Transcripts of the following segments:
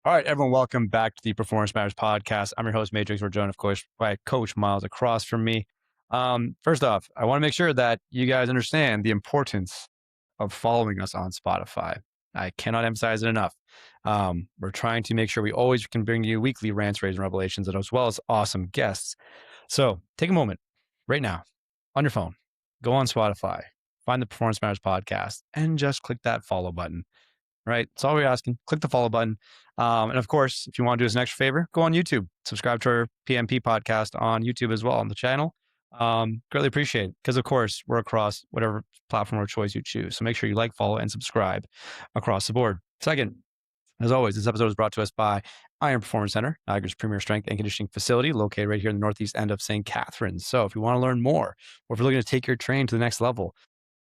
All right, everyone, welcome back to the Performance Matters podcast. I'm your host, Matrixx. We're joined, of course, by Coach Myles across from me. First off, I want to make sure that you guys understand the importance of following us on Spotify. I cannot emphasize it enough. We're trying to make sure we always can bring you weekly rants, raves, and revelations, as well as awesome guests. So take a moment right now on your phone, go on Spotify, find the Performance Matters podcast, and just click that follow button. Right. That's all we're asking. Click the follow button. And of course, if you want to do us an extra favor, go on YouTube, subscribe to our PMP podcast on YouTube as well on the channel. Greatly appreciate it because, of course, we're across whatever platform or choice you choose. So make sure you like, follow, and subscribe across the board. Second, as always, this episode is brought to us by Iron Performance Center, Niagara's premier strength and conditioning facility located right here in the northeast end of St. Catharines. So if you want to learn more or if you're looking to take your training to the next level,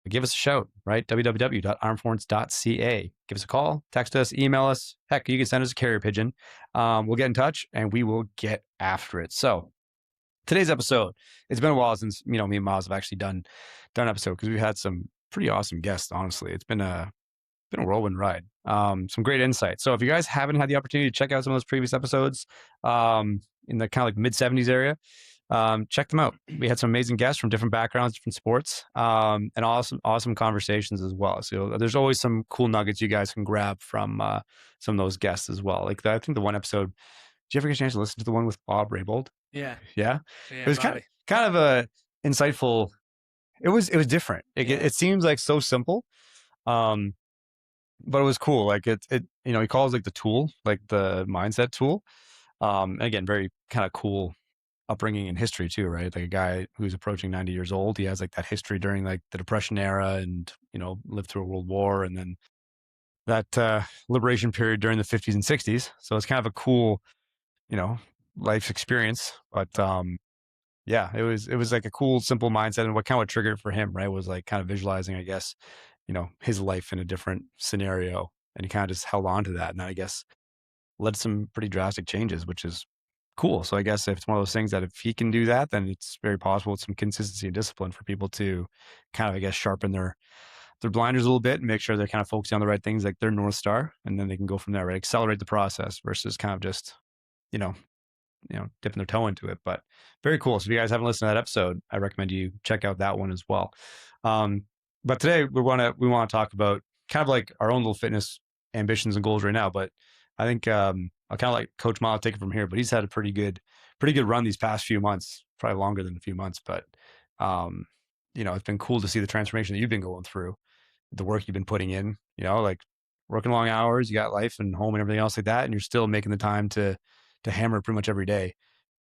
give us a shout, right? www.ironperformance.ca. Give us a call, text us, email us. Heck, you can send us a carrier pigeon. We'll get in touch and we will get after it. So today's episode, it's been a while since, me and Myles have actually done an episode because we've had some pretty awesome guests, honestly. It's been a whirlwind ride. Some great insights. So if you guys haven't had the opportunity to check out some of those previous episodes in the kind of like mid-70s area, check them out. We had some amazing guests from different backgrounds, different sports, and awesome conversations as well. So there's always some cool nuggets you guys can grab from some of those guests as well. Like I think the one episode, did you ever get a chance to listen to the one with Bob Raybould? Yeah. It was kind of a insightful. It was different. It seems like so simple, but it was cool. Like it he calls like the tool, like the mindset tool. And again, very kind of cool upbringing in history too, right? Like a guy who's approaching 90 years old, he has like that history during like the Depression era and, lived through a world war and then that liberation period during the 50s and 60s. So it's kind of a cool, life experience. But yeah, it was like a cool, simple mindset. And what triggered for him, right, was like kind of visualizing, I guess, his life in a different scenario. And he kind of just held on to that. And I guess led to some pretty drastic changes, which is cool. So I guess if it's one of those things that if he can do that, then it's very possible with some consistency and discipline for people to kind of, I guess, sharpen their blinders a little bit and make sure they're kind of focusing on the right things, like their North Star, and then they can go from there, right? Accelerate the process versus kind of just, dipping their toe into it. But very cool. So if you guys haven't listened to that episode, I recommend you check out that one as well. But today we want to talk about kind of like our own little fitness ambitions and goals right now. But I think I'll kind of like Coach Myles take it from here, but he's had a pretty good run these past few months, probably longer than a few months. But, it's been cool to see the transformation that you've been going through, the work you've been putting in, like working long hours, you got life and home and everything else like that. And you're still making the time to hammer pretty much every day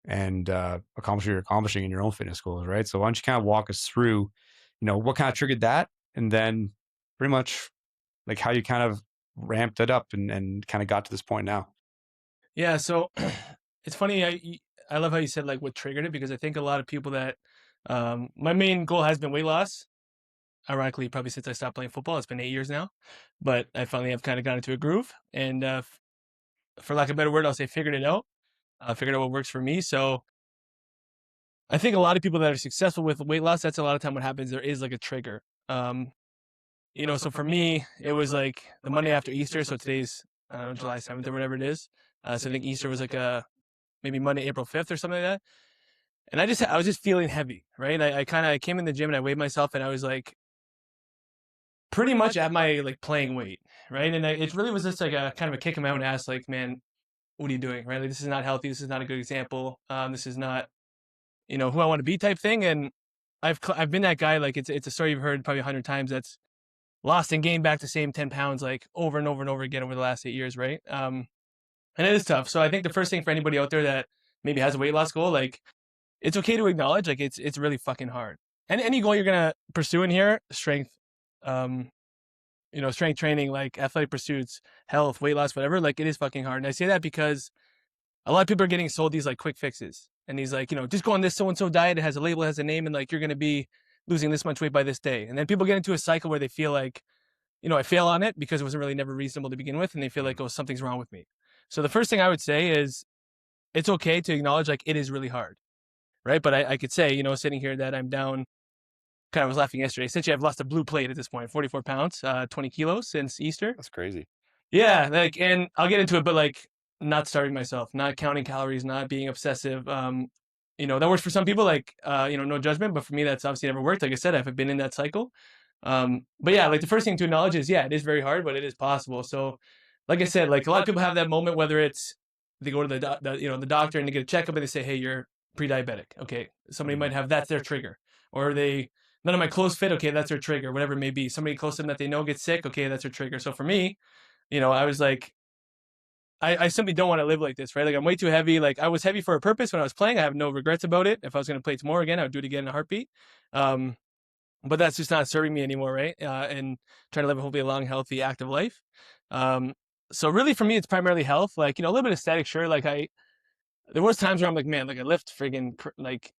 and accomplish what you're accomplishing in your own fitness goals, right? So why don't you kind of walk us through, what kind of triggered that? And then pretty much like how you kind of ramped it up and kind of got to this point now. Yeah. So it's funny. I love how you said like what triggered it, because I think a lot of people that my main goal has been weight loss. Ironically, probably since I stopped playing football, it's been 8 years now, but I finally have kind of got into a groove, and for lack of a better word, I'll say figured it out. Figured out what works for me. So I think a lot of people that are successful with weight loss, that's a lot of time what happens. There is like a trigger. So for me, it was like the Monday after Easter. So today's July 7th or whatever it is. So I think Easter was like maybe Monday, April 5th or something like that. And I was just feeling heavy, right? I came in the gym and I weighed myself and I was like pretty much at my like playing weight, right? And it really was just like a kind of a kick him out and ask like, man, what are you doing, right? Like this is not healthy. This is not a good example. This is not, who I want to be type thing. And I've been that guy. Like it's a story you've heard probably 100 times. That's lost and gained back the same 10 pounds, like over and over and over again over the last 8 years, right? And it is tough. So I think the first thing for anybody out there that maybe has a weight loss goal, like it's okay to acknowledge, like it's really fucking hard. And any goal you're gonna pursue in here, strength, strength training, like athletic pursuits, health, weight loss, whatever, like it is fucking hard. And I say that because a lot of people are getting sold these like quick fixes, and these like, just go on this so-and-so diet. It has a label, it has a name, and like you're gonna be losing this much weight by this day. And then people get into a cycle where they feel like, I fail on it because it wasn't really never reasonable to begin with. And they feel like, oh, something's wrong with me. So the first thing I would say is it's okay to acknowledge like it is really hard, right? But I could say, sitting here that I'm down, kind of was laughing yesterday. Essentially, I've lost a blue plate at this point, 44 pounds, 20 kilos since Easter. That's crazy. Yeah. Like, and I'll get into it, but like, not starving myself, not counting calories, not being obsessive. That works for some people, like, no judgment, but for me, that's obviously never worked. Like I said, I've been in that cycle. But yeah, like the first thing to acknowledge is, yeah, it is very hard, but it is possible. So, like I said, like a lot of people have that moment, whether it's they go to the doctor and they get a checkup and they say, hey, you're pre-diabetic. Okay. Somebody might have, that's their trigger. Or none of my clothes fit. Okay. That's their trigger, whatever it may be. Somebody close to them that they know gets sick. Okay. That's their trigger. So for me, I was like, I simply don't want to live like this, right? Like I'm way too heavy. Like I was heavy for a purpose when I was playing. I have no regrets about it. If I was going to play tomorrow again, I would do it again in a heartbeat. But that's just not serving me anymore, right? And trying to live hopefully a long, healthy, active life. So really for me, it's primarily health. Like, a little bit of static, sure. Like there was times where I'm like, man, like I lift friggin' like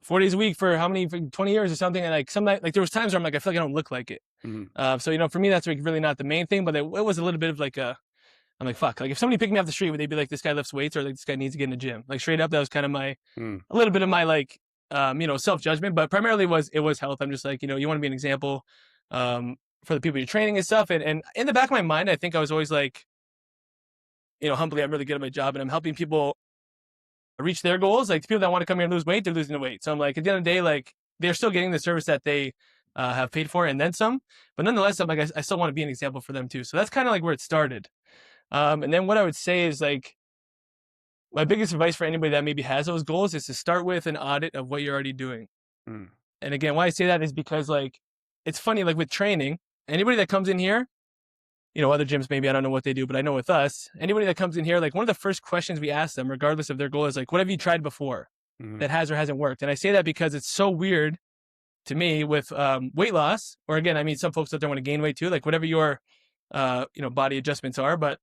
4 days a week for how many, for 20 years or something. And like like there was times where I'm like, I feel like I don't look like it. So, for me, that's like really not the main thing, but it was a little bit of like I'm like, fuck, like if somebody picked me off the street, would they be like, this guy lifts weights, or like this guy needs to get in the gym? Like straight up, that was kind of a little bit of my like, self-judgment, but primarily it was health. I'm just like, you want to be an example, for the people you're training and stuff. And in the back of my mind, I think I was always like, humbly, I'm really good at my job and I'm helping people reach their goals. Like the people that want to come here and lose weight, they're losing the weight. So I'm like, at the end of the day, like they're still getting the service that they have paid for and then some, but nonetheless, I'm like, I still want to be an example for them too. So that's kind of like where it started. And then what I would say is like, my biggest advice for anybody that maybe has those goals is to start with an audit of what you're already doing. And again, why I say that is because like, it's funny, like with training, anybody that comes in here, other gyms, maybe I don't know what they do, but I know with us, anybody that comes in here, like one of the first questions we ask them, regardless of their goal, is like, what have you tried before that has or hasn't worked? And I say that because it's so weird to me with weight loss, or again, I mean, some folks out there want to gain weight too, like whatever your, body adjustments are. But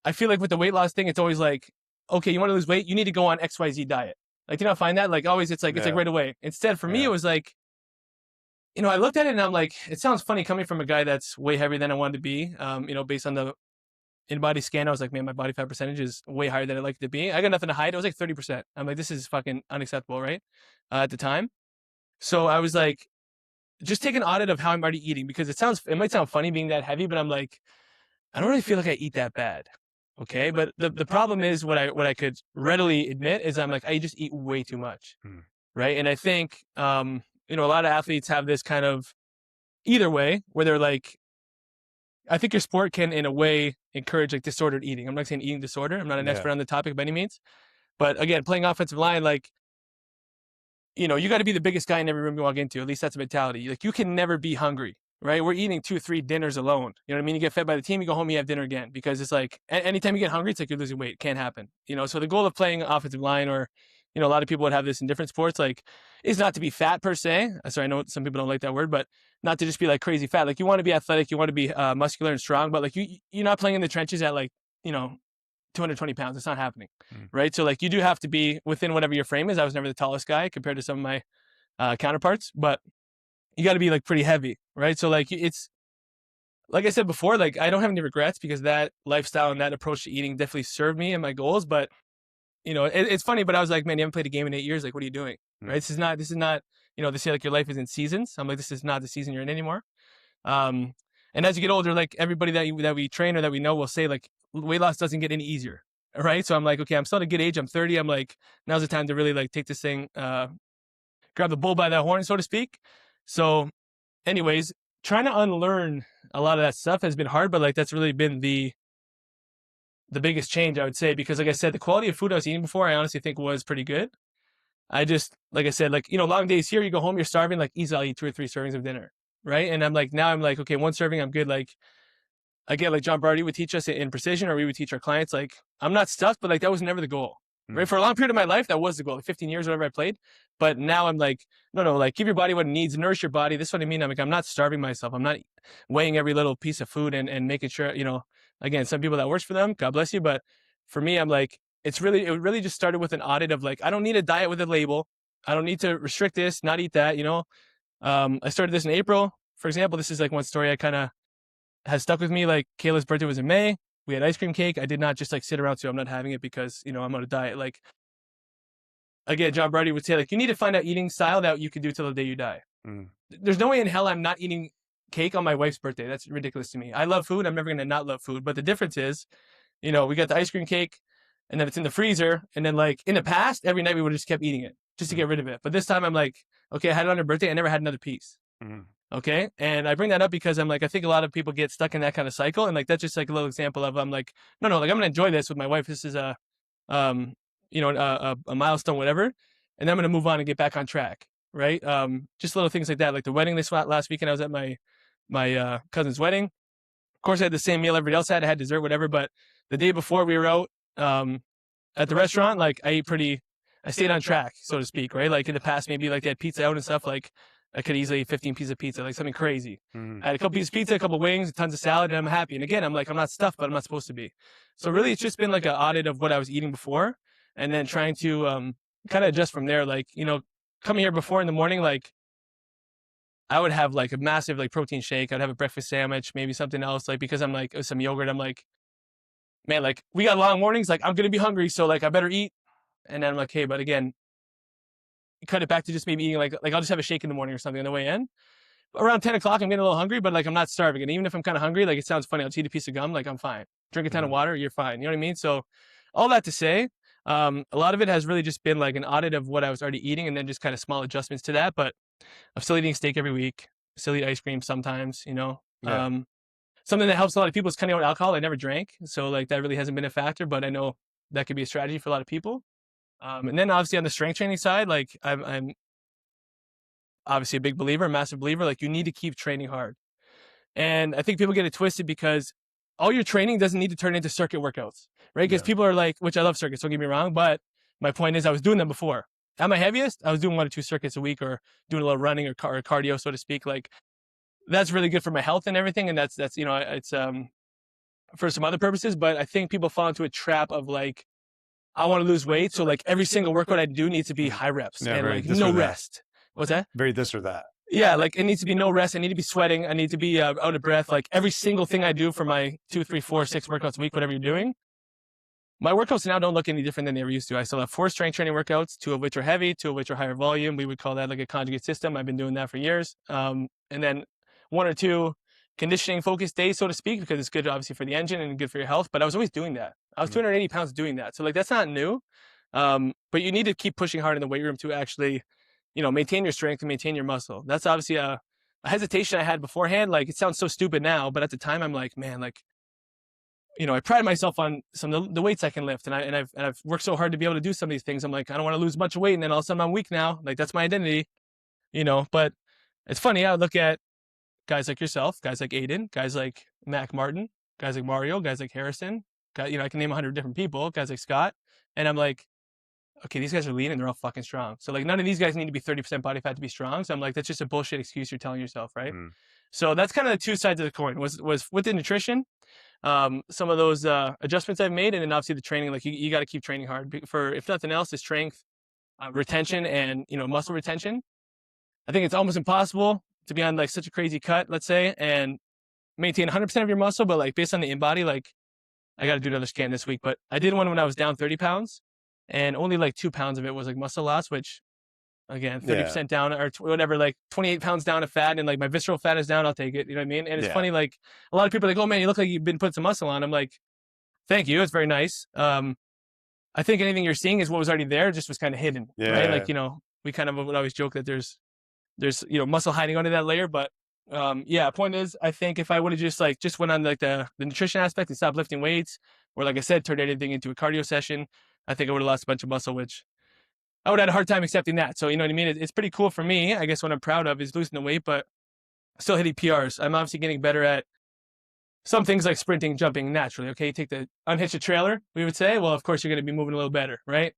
I feel like with the weight loss thing, it's always like, okay, you want to lose weight, you need to go on XYZ diet. Like, you not find that? Like always, it's like right away. Instead, for me, it was like, I looked at it and I'm like, it sounds funny coming from a guy that's way heavier than I wanted to be. Based on the in-body scan, I was like, man, my body fat percentage is way higher than I'd like it to be. I got nothing to hide. It was like 30%. I'm like, this is fucking unacceptable, right? At the time. So I was like, just take an audit of how I'm already eating, because it might sound funny being that heavy, but I'm like, I don't really feel like I eat that bad. Okay. But the problem is what I could readily admit is I'm like, I just eat way too much. Right. And I think, a lot of athletes have this kind of either way where they're like, I think your sport can in a way encourage like disordered eating. I'm not saying eating disorder. I'm not an expert on the topic by any means, but again, playing offensive line, like, you got to be the biggest guy in every room you walk into. At least that's a mentality. Like you can never be hungry. Right? We're eating 2-3 dinners alone. You know what I mean? You get fed by the team, you go home, you have dinner again, because it's like anytime you get hungry, it's like you're losing weight. It can't happen. So the goal of playing offensive line, or, a lot of people would have this in different sports, like, is not to be fat per se. Sorry, I know some people don't like that word, but not to just be like crazy fat. Like you want to be athletic, you want to be muscular and strong, but like you're not playing in the trenches at like, 220 pounds. It's not happening. Right? So like you do have to be within whatever your frame is. I was never the tallest guy compared to some of my counterparts, but you got to be like pretty heavy, right? So like it's like I said before, like I don't have any regrets, because that lifestyle and that approach to eating definitely served me and my goals. But it's funny, but I was like, man, you haven't played a game in 8 years. Like, what are you doing? Right? This is not. They say like your life is in seasons. I'm like, this is not the season you're in anymore. And as you get older, like everybody that we train or that we know will say like weight loss doesn't get any easier. Right? So I'm like, okay, I'm still at a good age. I'm 30. I'm like, now's the time to really like take this thing, grab the bull by the horn, so to speak. So anyways, trying to unlearn a lot of that stuff has been hard, but like that's really been the biggest change, I would say, because like I said, the quality of food I was eating before, I honestly think was pretty good. I just, like I said, like, long days here, you go home, you're starving, like easily I'll eat 2 or 3 servings of dinner. Right. And I'm like, now I'm like, okay, 1 serving, I'm good. Like, again, like John Barty would teach us in precision, or we would teach our clients, like, I'm not stuffed, but like that was never the goal. Right. For a long period of my life, that was the goal, like 15 years, whatever I played. But now I'm like, no, like give your body what it needs, nourish your body. This is what I mean. I'm like, I'm not starving myself. I'm not weighing every little piece of food and making sure, again, some people that works for them, God bless you. But for me, I'm like, it really just started with an audit of like, I don't need a diet with a label. I don't need to restrict this, not eat that, I started this in April. For example, this is like one story I kind of has stuck with me. Like Kayla's birthday was in May. We had ice cream cake. I did not just like sit around, so I'm not having it because, I'm on a diet. Like, again, John Brady would say, like, you need to find out eating style that you can do till the day you die. There's no way in hell I'm not eating cake on my wife's birthday. That's ridiculous to me. I love food. I'm never going to not love food. But the difference is we got the ice cream cake, and then it's in the freezer, and then like in the past, every night we would have just kept eating it just to get rid of it. But this time I'm like, okay, I had it on her birthday, I never had another piece. Okay, and I bring that up because I'm like, I think a lot of people get stuck in that kind of cycle, and like that's just like a little example of I'm like, no, like I'm gonna enjoy this with my wife. This is um, a milestone, whatever, and then I'm gonna move on and get back on track, right? Just little things like that, like the wedding this last weekend. I was at my cousin's wedding. Of course, I had the same meal everybody else had. I had dessert, whatever. But the day before we were out at the restaurant, like I stayed on track, so to speak, right? Like in the past, maybe like they had pizza out and stuff. Like I could easily eat 15 pieces of pizza, like something crazy. I had a couple pieces of pizza, a couple of wings, tons of salad, and I'm happy. And again, I'm like, I'm not stuffed, but I'm not supposed to be. So really, it's just been like an audit of what I was eating before, and then trying to kind of adjust from there. Like coming here before in the morning, like I would have like a massive like protein shake. I'd have a breakfast sandwich, maybe something else, like because I'm like some yogurt. I'm like, man, like we got long mornings. Like I'm gonna be hungry, so like I better eat. And then I'm like, hey, but again, cut it back to just maybe eating like I'll just have a shake in the morning or something on the way in. Around 10 o'clock, I'm getting a little hungry, but like I'm not starving. And even if I'm kind of hungry, like it sounds funny, I'll just eat a piece of gum, like I'm fine. Drink a ton of water, you're fine. You know what I mean? So all that to say, a lot of it has really just been like an audit of what I was already eating and then just kind of small adjustments to that. But I'm still eating steak every week, still eat ice cream sometimes, Yeah. Something that helps a lot of people is cutting out alcohol. I never drank, so like that really hasn't been a factor, but I know that could be a strategy for a lot of people. And then obviously on the strength training side, like I'm obviously a big believer, a massive believer, like you need to keep training hard. And I think people get it twisted because all your training doesn't need to turn into circuit workouts, right? Because people are like, which I love circuits, don't get me wrong, but my point is I was doing them before. At my heaviest, I was doing 1 or 2 circuits a week or doing a little running or cardio, so to speak. Like that's really good for my health and everything. And that's, it's for some other purposes, but I think people fall into a trap of like, I want to lose weight. So like every single workout I do needs to be high reps and like no rest. What's that? Very this or that. Yeah, like it needs to be no rest. I need to be sweating. I need to be out of breath. Like every single thing I do for my 2, 3, 4, 6 workouts a week, whatever you're doing. My workouts now don't look any different than they ever used to. I still have 4 strength training workouts, 2 of which are heavy, 2 of which are higher volume. We would call that like a conjugate system. I've been doing that for years. And then 1 or 2 conditioning focused days, so to speak, because it's good obviously for the engine and good for your health. But I was always doing that. I was 280 pounds doing that. So like that's not new. But you need to keep pushing hard in the weight room to actually, maintain your strength and maintain your muscle. That's obviously a hesitation I had beforehand. Like it sounds so stupid now, but at the time I'm like, man, like, I pride myself on some of the weights I can lift, and I've worked so hard to be able to do some of these things. I'm like, I don't want to lose a bunch of weight, and then all of a sudden I'm weak now. Like that's my identity, But it's funny. I would look at guys like yourself, guys like Aiden, guys like Mac Martin, guys like Mario, guys like Harrison. I can name 100 different people, guys like Scott, and I'm like, okay, these guys are lean and they're all fucking strong. So like none of these guys need to be 30% body fat to be strong. So I'm like, that's just a bullshit excuse you're telling yourself, right? So that's kind of the 2 sides of the coin. Was with the nutrition, some of those adjustments I've made, and then obviously the training. Like you got to keep training hard for, if nothing else, the strength, retention, and muscle retention. I think it's almost impossible to be on like such a crazy cut, let's say, and maintain 100% of your muscle. But like based on the in-body, like I got to do another scan this week. But I did one when I was down 30 pounds. And only like 2 pounds of it was like muscle loss, which again, 30% down or whatever, like 28 pounds down of fat, and like my visceral fat is down. I'll take it. You know what I mean? And it's funny, like a lot of people are like, oh man, you look like you've been putting some muscle on. I'm like, thank you. It's very nice. I think anything you're seeing is what was already there, just was kind of hidden, right? Like, we kind of would always joke that there's, muscle hiding under that layer. But point is, I think if I would have just went on like the nutrition aspect and stopped lifting weights, or like I said, turned anything into a cardio session, I think I would have lost a bunch of muscle, which I would have had a hard time accepting that. So, you know what I mean? It's pretty cool for me. I guess what I'm proud of is losing the weight, but still hitting PRs. I'm obviously getting better at some things like sprinting, jumping naturally. Okay, you take the unhitch a trailer, we would say. Well, of course, you're going to be moving a little better, right?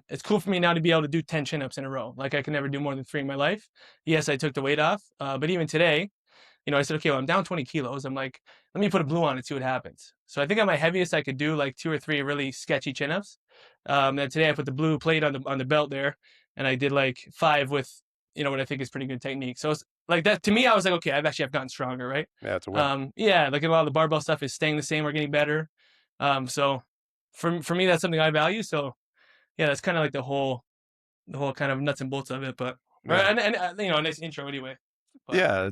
It's cool for me now to be able to do 10 chin-ups in a row. Like I can never do more than 3 in my life. Yes, I took the weight off, but even today, I said, okay, well, I'm down 20 kilos. I'm like, let me put a blue on and see what happens. So I think at my heaviest, I could do like 2 or 3 really sketchy chin-ups. And today I put the blue plate on the belt there, and I did like 5 with, what I think is pretty good technique. So it's like that to me, I was like, okay, I've gotten stronger, right? Yeah, it's a win. Like a lot of the barbell stuff is staying the same or getting better. So for me, that's something I value. So yeah, that's kind of like the whole kind of nuts and bolts of it. But and a nice intro anyway. But, yeah,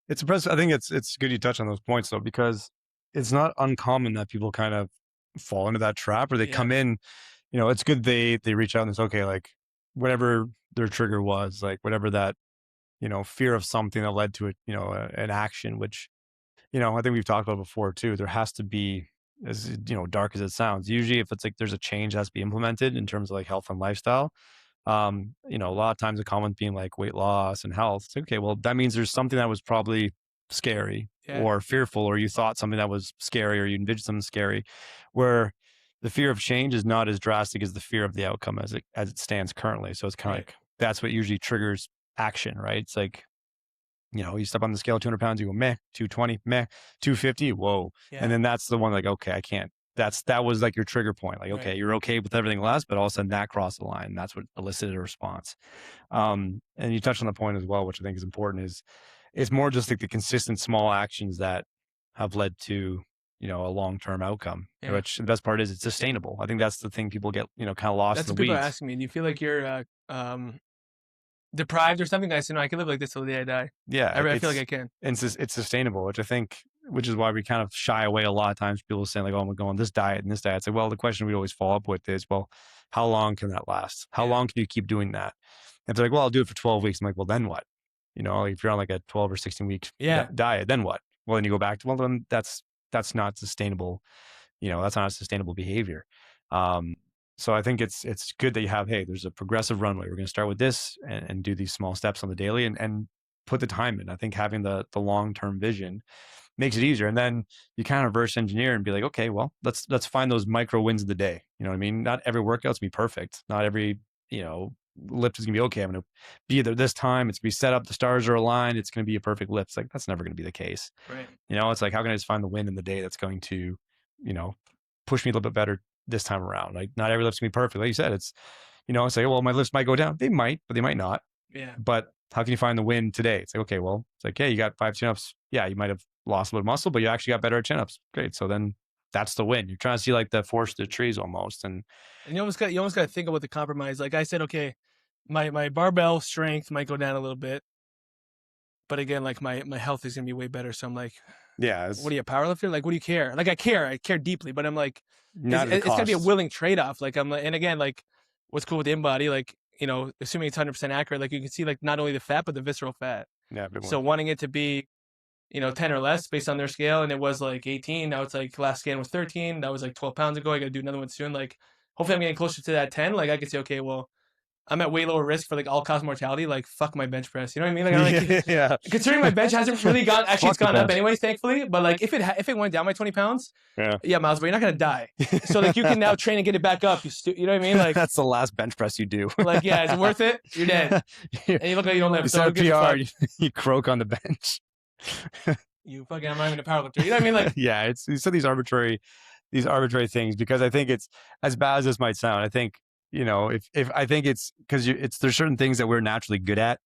it's impressive. I think it's good you touch on those points though, because it's not uncommon that people kind of fall into that trap, or they Yeah. come in, it's good they reach out and it's okay, like whatever their trigger was, like whatever that, fear of something that led to it, an action, which, I think we've talked about before too. There has to be, as dark as it sounds, usually if it's like there's a change that has to be implemented in terms of like health and lifestyle. A lot of times the comment being like weight loss and health. It's like, okay, well, that means there's something that was probably scary Yeah. or fearful, or you thought something that was scary, or you envisioned something scary, where the fear of change is not as drastic as the fear of the outcome as it stands currently. So it's kind of Right. like that's what usually triggers action, right? It's like, you step on the scale, 200 pounds, you go, meh, 220, meh, 250, whoa. And Yeah. then that's the one like, okay, I can't. That was like your trigger point. Like, okay, Right. you're okay with everything less, but all of a sudden that crossed the line. That's what elicited a response. And you touched on the point as well, which I think is important, is it's more just like the consistent small actions that have led to, a long-term outcome, Yeah. which the best part is it's sustainable. I think that's the thing people get, kind of lost That's in what the people are weeds. asking me. Do you feel like you're deprived or something? I said, no, I can live like this till the day I die. Yeah, I feel like I can. it's sustainable, which is why we kind of shy away a lot of times. People saying like, "Oh, I'm going on this diet and this diet." It's like, well, the question we always follow up with is, well, how long can that last? How Yeah. long can you keep doing that? And they're like, well, I'll do it for 12 weeks. I'm like, well, then what? Like if you're on like a 12 or 16 week Yeah. diet, then what? Well, then you go back to, well, then that's not sustainable. That's not a sustainable behavior. Um, so I think it's good that you have, hey, there's a progressive runway. We're going to start with this and do these small steps on the daily and put the time in. I think having the long-term vision makes it easier. And then you kind of reverse engineer and be like, okay, well, let's find those micro wins of the day. You know what I mean? Not every workout's gonna be perfect. Not every, lift is gonna be okay. I'm gonna be there this time. It's gonna be set up, the stars are aligned, it's gonna be a perfect lift. It's like that's never gonna be the case. Right. It's like, how can I just find the win in the day that's going to, you know, push me a little bit better this time around? Like not every lift's gonna be perfect. Like you said, it's like, well, my lifts might go down. They might, but they might not. Yeah. But how can you find the win today? It's like, okay, well, it's like, yeah, you got 5 chin-ups. Yeah, you might have lost a little muscle, but you actually got better at chin-ups. Great. So then that's the win. You're trying to see like the forest of the trees almost. And And you almost got to think about the compromise. Like I said, okay, my barbell strength might go down a little bit, but again, like my health is gonna be way better. So I'm like, yeah, what it's are you, a powerlifter? Like, what do you care? Like I care deeply, but I'm like, not at a it's gotta be a cost. willing trade off. Like I'm like, and again, like what's cool with the InBody, like assuming it's 100% accurate, like you can see like not only the fat but the visceral fat. Yeah, big So one. wanting it to be 10 or less based on their scale, and it was like 18. Now it's like last scan was 13. That was like 12 pounds ago. I got to do another one soon. Like, hopefully, I'm getting closer to that 10. Like, I could say, okay, well, I'm at way lower risk for like all cause mortality. Like, fuck my bench press. You know what I mean? Like, I'm like, Yeah. considering my bench hasn't really gone. Actually, it's Fuck the gone up bench. anyways, thankfully. But like, if it went down by 20 pounds, Yeah. yeah, Miles, but you're not gonna die. So like, you can now train and get it back up. You know what I mean? Like, That's the last bench press you do. like yeah, is it worth it? You're dead, and you look like you don't live. You So set who a gives a PR, fuck? you croak on the bench. I'm not even a powerlifter. You know what I mean? Like, Yeah, it's you said these arbitrary things, because I think it's, as bad as this might sound, I think, if I think it's because there's certain things that we're naturally good at.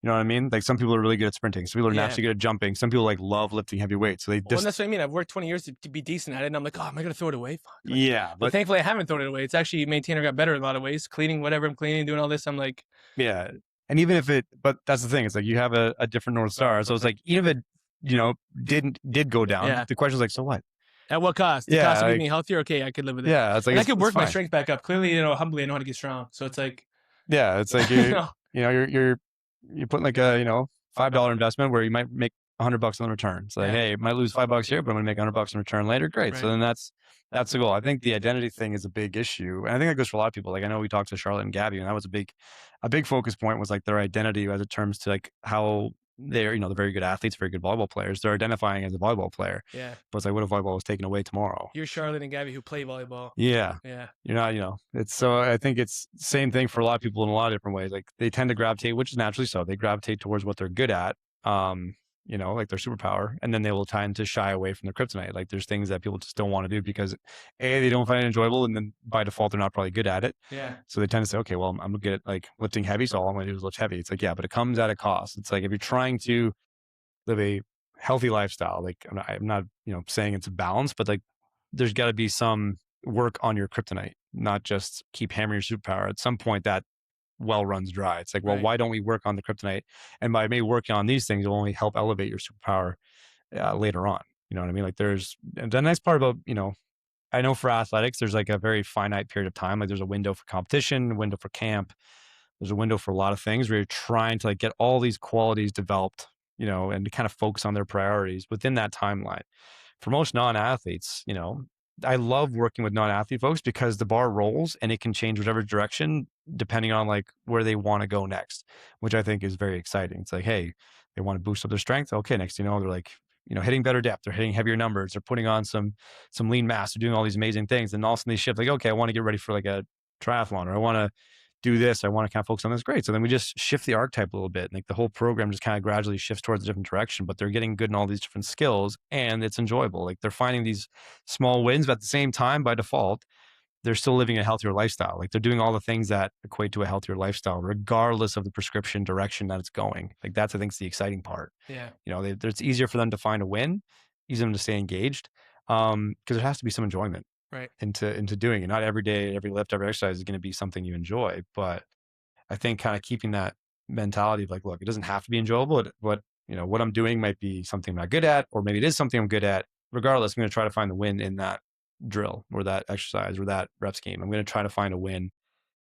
You know what I mean? Like some people are really good at sprinting. Some people are yeah. naturally good at jumping. Some people like love lifting heavy weights. So they Well, just, that's what I mean. I've worked 20 years to be decent at it, and I'm like, oh, am I gonna throw it away? Fuck. Like, yeah, but but thankfully, I haven't thrown it away. It's actually maintained or got better in a lot of ways. Cleaning whatever I'm cleaning, doing all this, I'm like, yeah. And even if but that's the thing. It's like you have a different North Star. So it's like, even if it, did go down, yeah. the question is like, so what? At what cost? The Yeah, cost of like, being healthier. Okay, I could live with it. yeah, it's like, And I could work my fine. strength back up. Clearly, humbly, I know how to get strong. So it's like, Yeah, it's like you're putting like a $5 investment where you might make $100 in return. It's like, Yeah. hey, I might lose $5 here, but I'm gonna make $100 in return later. Great. So Right. then that's the goal. I think the identity thing is a big issue, and I think that goes for a lot of people. Like I know we talked to Charlotte and Gabby, and that was a big focus point, was like their identity as it terms to like how they're they're very good athletes, very good volleyball players. They're identifying as a volleyball player. Yeah. But it's like, what if volleyball was taken away tomorrow? You're Charlotte and Gabby who play volleyball. Yeah. Yeah. You're not, it's, so I think it's same thing for a lot of people in a lot of different ways. Like they tend to gravitate, which is naturally so, they gravitate towards what they're good at. Like their superpower, and then they will tend to shy away from their kryptonite. Like there's things that people just don't want to do because they don't find it enjoyable, and then by default they're not probably good at it. Yeah. So they tend to say, okay, well, I'm good at like lifting heavy, so all I'm gonna do is lift heavy. It's like, yeah, but it comes at a cost. It's like if you're trying to live a healthy lifestyle, like I'm not saying it's a balance, but like there's got to be some work on your kryptonite, not just keep hammering your superpower. At some point that well runs dry. It's like, well, Right. why don't we work on the kryptonite? And by maybe working on these things, it will only help elevate your superpower later on. You know what I mean? Like there's the nice part about, I know for athletics, there's like a very finite period of time. Like there's a window for competition, a window for camp. There's a window for a lot of things where you're trying to like get all these qualities developed, and to kind of focus on their priorities within that timeline. For most non-athletes, I love working with non-athlete folks because the bar rolls and it can change whatever direction depending on like where they want to go next, which I think is very exciting. It's like, hey, they want to boost up their strength. Okay, next thing you know, they're like, hitting better depth, they're hitting heavier numbers, they're putting on some lean mass, they're doing all these amazing things. And all of a sudden they shift like, okay, I want to get ready for like a triathlon, or I want to do this. I want to kind of focus on this. Great. So then we just shift the archetype a little bit. Like the whole program just kind of gradually shifts towards a different direction, but they're getting good in all these different skills and it's enjoyable. Like they're finding these small wins, but at the same time, by default, they're still living a healthier lifestyle. Like they're doing all the things that equate to a healthier lifestyle, regardless of the prescription direction that it's going. Like that's, I think, is the exciting part. Yeah. It's easier for them to find a win, easier for them to stay engaged, because there has to be some enjoyment Right. into doing it. Not every day, every lift, every exercise is going to be something you enjoy, but I think kind of keeping that mentality of like, look, it doesn't have to be enjoyable, but what I'm doing might be something I'm not good at, or maybe it is something I'm good at. Regardless, I'm going to try to find the win in that drill or that exercise or that rep scheme. I'm going to try to find a win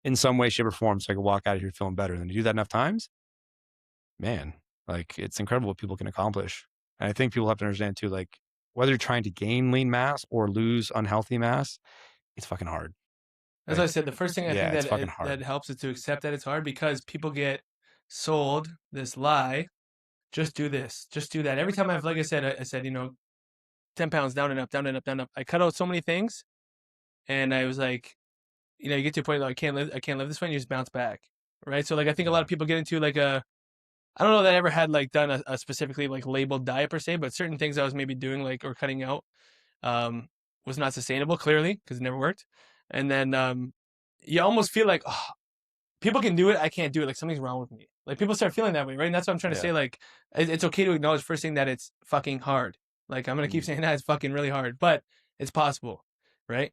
in some way, shape, or form so I can walk out of here feeling better. And then you do that enough times, man, like it's incredible what people can accomplish. And I think people have to understand too, like whether you're trying to gain lean mass or lose unhealthy mass, it's fucking hard. As I said, the first thing I think it's that fucking hard. that helps is to accept that it's hard, because people get sold this lie. Just do this, just do that. Every time like I said, 10 pounds down and up, down and up, down and up. I cut out so many things, and I was like, you get to a point like I can't live this way, and you just bounce back, right? So like I think a lot of people get into like I don't know that I ever had like done a specifically like labeled diet per se, but certain things I was maybe doing like or cutting out was not sustainable, clearly, because it never worked. And then you almost feel like, oh, people can do it, I can't do it. Like something's wrong with me. Like people start feeling that way, right? And that's what I'm trying to say. Like it's okay to acknowledge first thing that it's fucking hard. Like I'm gonna keep saying that it's fucking really hard, but it's possible, right?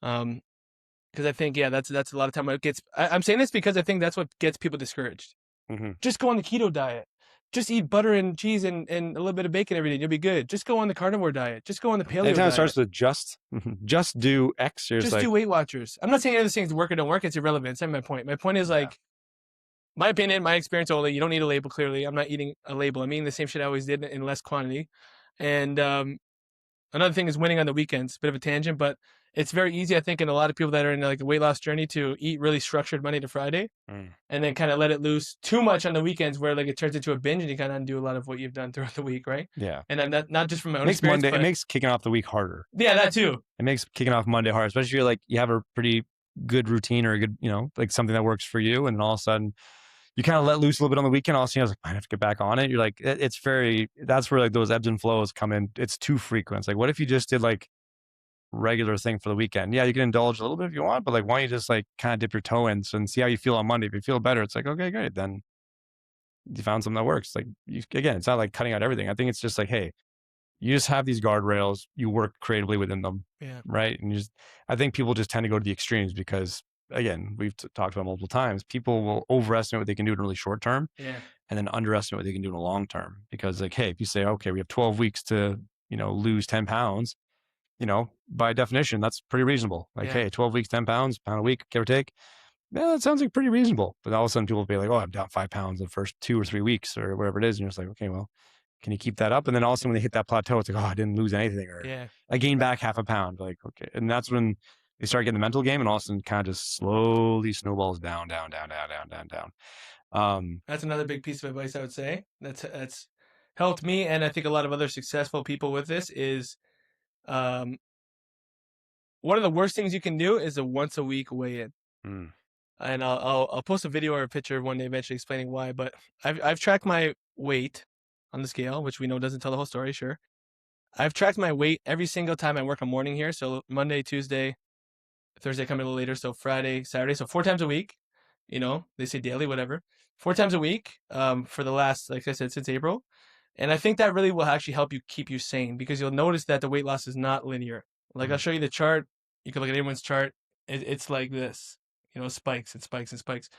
Because I think that's a lot of time it gets. I'm saying this because I think that's what gets people discouraged. Just go on the keto diet. Just eat butter and cheese and a little bit of bacon every day. You'll be good. Just go on the carnivore diet. Just go on the paleo Anytime diet. it starts with just do X, just do Weight Watchers. I'm not saying any of these things work or don't work. It's irrelevant. That's my point. My point is like, my opinion, my experience only. You don't need a label. Clearly, I'm not eating a label. I'm eating the same shit I always did in less quantity. And another thing is winning on the weekends. Bit of a tangent, but it's very easy, I think, in a lot of people that are in like a weight loss journey to eat really structured Monday to Friday, and then kind of let it loose too much on the weekends, where like it turns into a binge, and you kind of undo a lot of what you've done throughout the week, right? Yeah. And then not just from my own experience, it makes kicking off the week harder. Yeah, that too. It makes kicking off Monday hard, especially if you're like you have a pretty good routine or a good, like something that works for you, and then all of a sudden you kind of let loose a little bit on the weekend. All of a sudden, I was like, I have to get back on it. You're like, that's where like those ebbs and flows come in. It's too frequent. It's like, what if you just did like regular thing for the weekend? Yeah, you can indulge a little bit if you want, but like, why don't you just like kind of dip your toe in and see how you feel on Monday? If you feel better, it's like, okay, great. Then you found something that works. Like again, it's not like cutting out everything. I think it's just like, hey, you just have these guardrails, you work creatively within them. Yeah. Right. And I think people just tend to go to the extremes because again, we've talked about multiple times, people will overestimate what they can do in really short term and then underestimate what they can do in the long term. Because like, hey, if you say, okay, we have 12 weeks to, lose 10 pounds, by definition, that's pretty reasonable. Like, hey, 12 weeks, 10 pounds, pound a week, give or take. Yeah, that sounds like pretty reasonable. But all of a sudden people will be like, oh, I'm down 5 pounds in the first 2 or 3 weeks or whatever it is. And you're just like, okay, well, can you keep that up? And then all of a sudden when they hit that plateau, it's like, oh, I didn't lose anything, or I gained back half a pound. Like, okay. And that's when they start getting the mental game, and all of a sudden kind of just slowly snowballs down. That's another big piece of advice I would say. That's helped me, and I think a lot of other successful people with this is, one of the worst things you can do is a once a week weigh-in. And I'll post a video or a picture one day eventually explaining why. But I've tracked my weight on the scale, which we know doesn't tell the whole story. Sure, I've tracked my weight every single time I work a morning here. So Monday, Tuesday, Thursday coming a little later. So Friday, Saturday. So 4 times a week. They say daily, whatever. 4 times a week for the last, like I said, since April. And I think that really will actually help you keep you sane, because you'll notice that the weight loss is not linear. Like I'll show you the chart. You can look at anyone's chart. It's like this, spikes and spikes and spikes.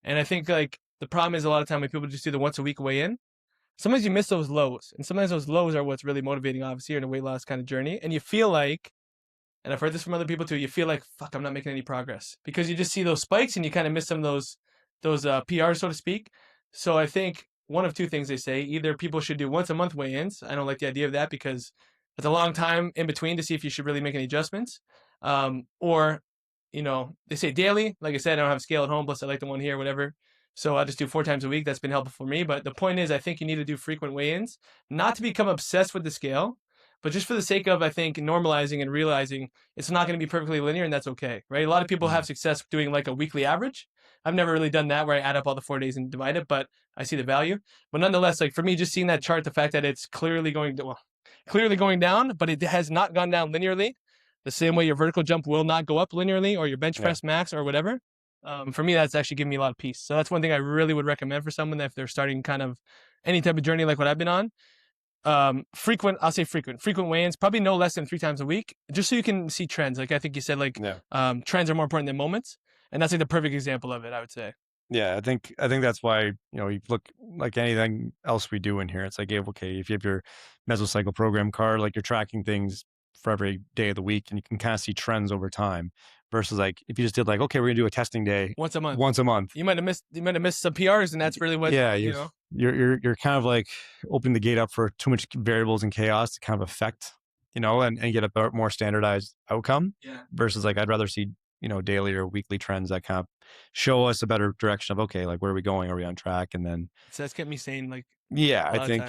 And I think like the problem is a lot of time when people just do the once a week weigh in, sometimes you miss those lows. And sometimes those lows are what's really motivating, obviously, in a weight loss kind of journey. And you feel like and I've heard this from other people too, you feel like, fuck, I'm not making any progress because you just see those spikes and you kind of miss some of those PRs, so to speak. So I think one of two things they say: either people should do once a month weigh-ins. I don't like the idea of that because it's a long time in between to see if you should really make any adjustments. Or, they say daily. Like I said, I don't have a scale at home, plus I like the one here, whatever. So I just do 4 times a week. That's been helpful for me. But the point is, I think you need to do frequent weigh-ins, not to become obsessed with the scale, but just for the sake of, I think, normalizing and realizing it's not going to be perfectly linear, and that's okay, right? A lot of people have success doing like a weekly average. I've never really done that where I add up all the 4 days and divide it, but I see the value. But nonetheless, like for me, just seeing that chart, the fact that it's clearly going down, but it has not gone down linearly, the same way your vertical jump will not go up linearly, or your bench press max or whatever. For me, that's actually giving me a lot of peace. So that's one thing I really would recommend for someone that if they're starting kind of any type of journey like what I've been on. Frequent weigh-ins, probably no less than 3 times a week, just so you can see trends. Like I think you said, like trends are more important than moments, and that's like the perfect example of it, I would say. Yeah, I think that's why, you look like anything else we do in here. It's like, okay, if you have your mesocycle program card, like you're tracking things for every day of the week, and you can kind of see trends over time. Versus like if you just did like, okay, we're gonna do a testing day once a month. You might have missed some PRs, and that's really what. Yeah, you're kind of like opening the gate up for too much variables and chaos to kind of affect, and get a more standardized outcome. Yeah. Versus like I'd rather see daily or weekly trends that kind of show us a better direction of, okay, like where are we going? Are we on track? And then so that's kept me sane. Like I think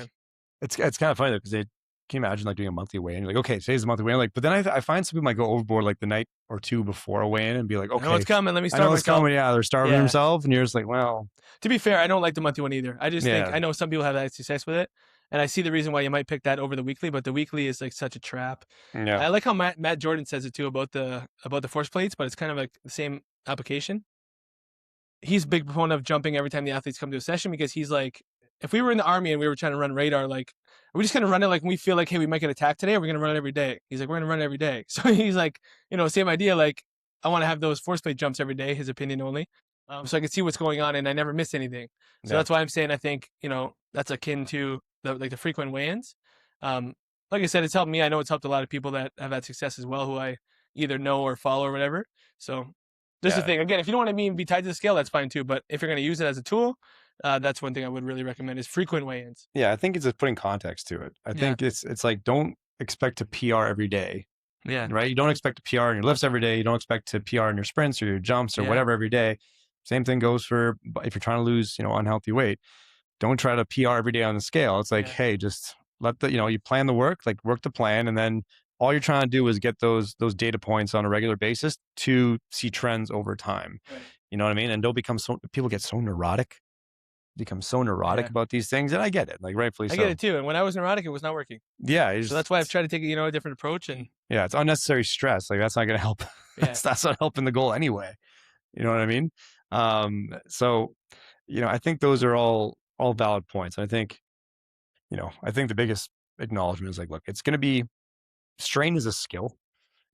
it's kind of funny though, because they can you imagine like doing a monthly weigh in? You're like, okay, today's the monthly weigh in. Like, but then I find some people might go overboard like the night or two before a weigh in and be like, okay, I know it's coming. Let me start. I know it's coming. Yeah, they're starving themselves, and you're just like, well. To be fair, I don't like the monthly one either. I just think I know some people have had success with it, and I see the reason why you might pick that over the weekly. But the weekly is like such a trap. Yeah, I like how Matt Jordan says it too about the force plates, but it's kind of like the same application. He's a big proponent of jumping every time the athletes come to a session because he's like, if we were in the army and we were trying to run radar, like, are we just going to run it like when we feel like, hey, we might get attacked today, or we're going to run it every day? He's like, we're going to run it every day. So he's like, same idea. Like, I want to have those force plate jumps every day, his opinion only. So I can see what's going on and I never miss anything. So that's why I'm saying I think, that's akin to the frequent weigh-ins. Like I said, it's helped me. I know it's helped a lot of people that have had success as well, who I either know or follow or whatever. So this is the thing. Again, if you don't want to be tied to the scale, that's fine too. But if you're going to use it as a tool, that's one thing I would really recommend is frequent weigh-ins. Yeah, I think it's just putting context to it. I think it's like, don't expect to PR every day. Yeah. Right. You don't expect to PR in your lifts every day. You don't expect to PR in your sprints or your jumps or whatever every day. Same thing goes for if you're trying to lose, unhealthy weight. Don't try to PR every day on the scale. It's like, hey, just let you plan the work, like work the plan, and then all you're trying to do is get those data points on a regular basis to see trends over time. Right. You know what I mean? And don't become people get so neurotic. Become so neurotic about these things, and I get it, like rightfully so. I get it too, and when I was neurotic, it was not working. Yeah, so that's why I've tried to take a different approach. And it's unnecessary stress. Like that's not going to help. That's not helping the goal anyway. You know what I mean? So, I think those are all valid points. I think, I think the biggest acknowledgement is like, look, it's going to be strain is a skill.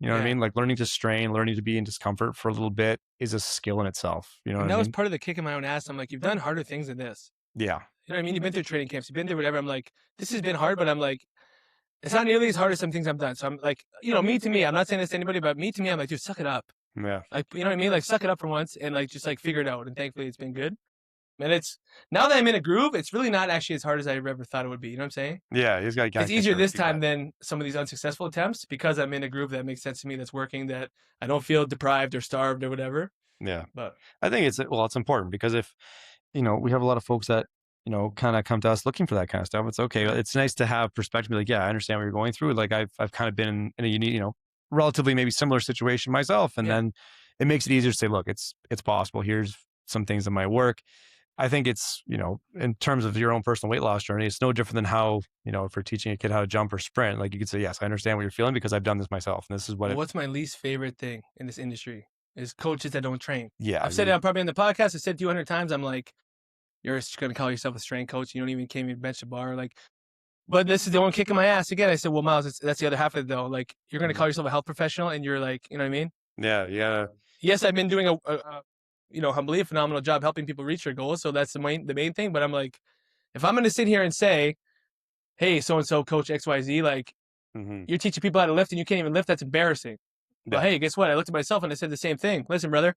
You know what I mean? Like learning to strain, learning to be in discomfort for a little bit is a skill in itself. You know, and that was part of the kick in my own ass. I'm like, you've done harder things than this. Yeah. You know what I mean? You've been through training camps, you've been through whatever. I'm like, this has been hard, but I'm like, it's not nearly as hard as some things I've done. So I'm like, me to me, I'm not saying this to anybody, but me to me, I'm like, dude, suck it up. Yeah. Like, you know what I mean? Like, suck it up for once and like, just like figure it out. And thankfully it's been good. And it's now that I'm in a groove, it's really not actually as hard as I ever thought it would be. You know what I'm saying? Yeah, it's easier this time than some of these unsuccessful attempts because I'm in a groove that makes sense to me, that's working, that I don't feel deprived or starved or whatever. Yeah, but I think it's important because if we have a lot of folks that kind of come to us looking for that kind of stuff. It's okay. It's nice to have perspective. Like, yeah, I understand what you're going through. Like I've kind of been in a unique, relatively maybe similar situation myself, and then it makes it easier to say, look, it's possible. Here's some things that might work. I think it's, in terms of your own personal weight loss journey, it's no different than how, if you're teaching a kid how to jump or sprint, like you could say, yes, I understand what you're feeling because I've done this myself. And this is what's my least favorite thing in this industry is coaches that don't train. Yeah. I've said it probably in the podcast. I said 200 times. I'm like, you're just going to call yourself a strength coach. You can't even bench the bar. Like, but this is the one kicking my ass again. I said, well, Myles, that's the other half of it though. Like you're going to call yourself a health professional and you're like, you know what I mean? Yeah. Yeah. Yes. I've been doing humbly a phenomenal job helping people reach their goals. So that's the main thing. But I'm like, if I'm going to sit here and say, hey, so-and-so coach XYZ, like you're teaching people how to lift and you can't even lift, that's embarrassing. Well, hey, guess what? I looked at myself and I said the same thing. Listen, brother,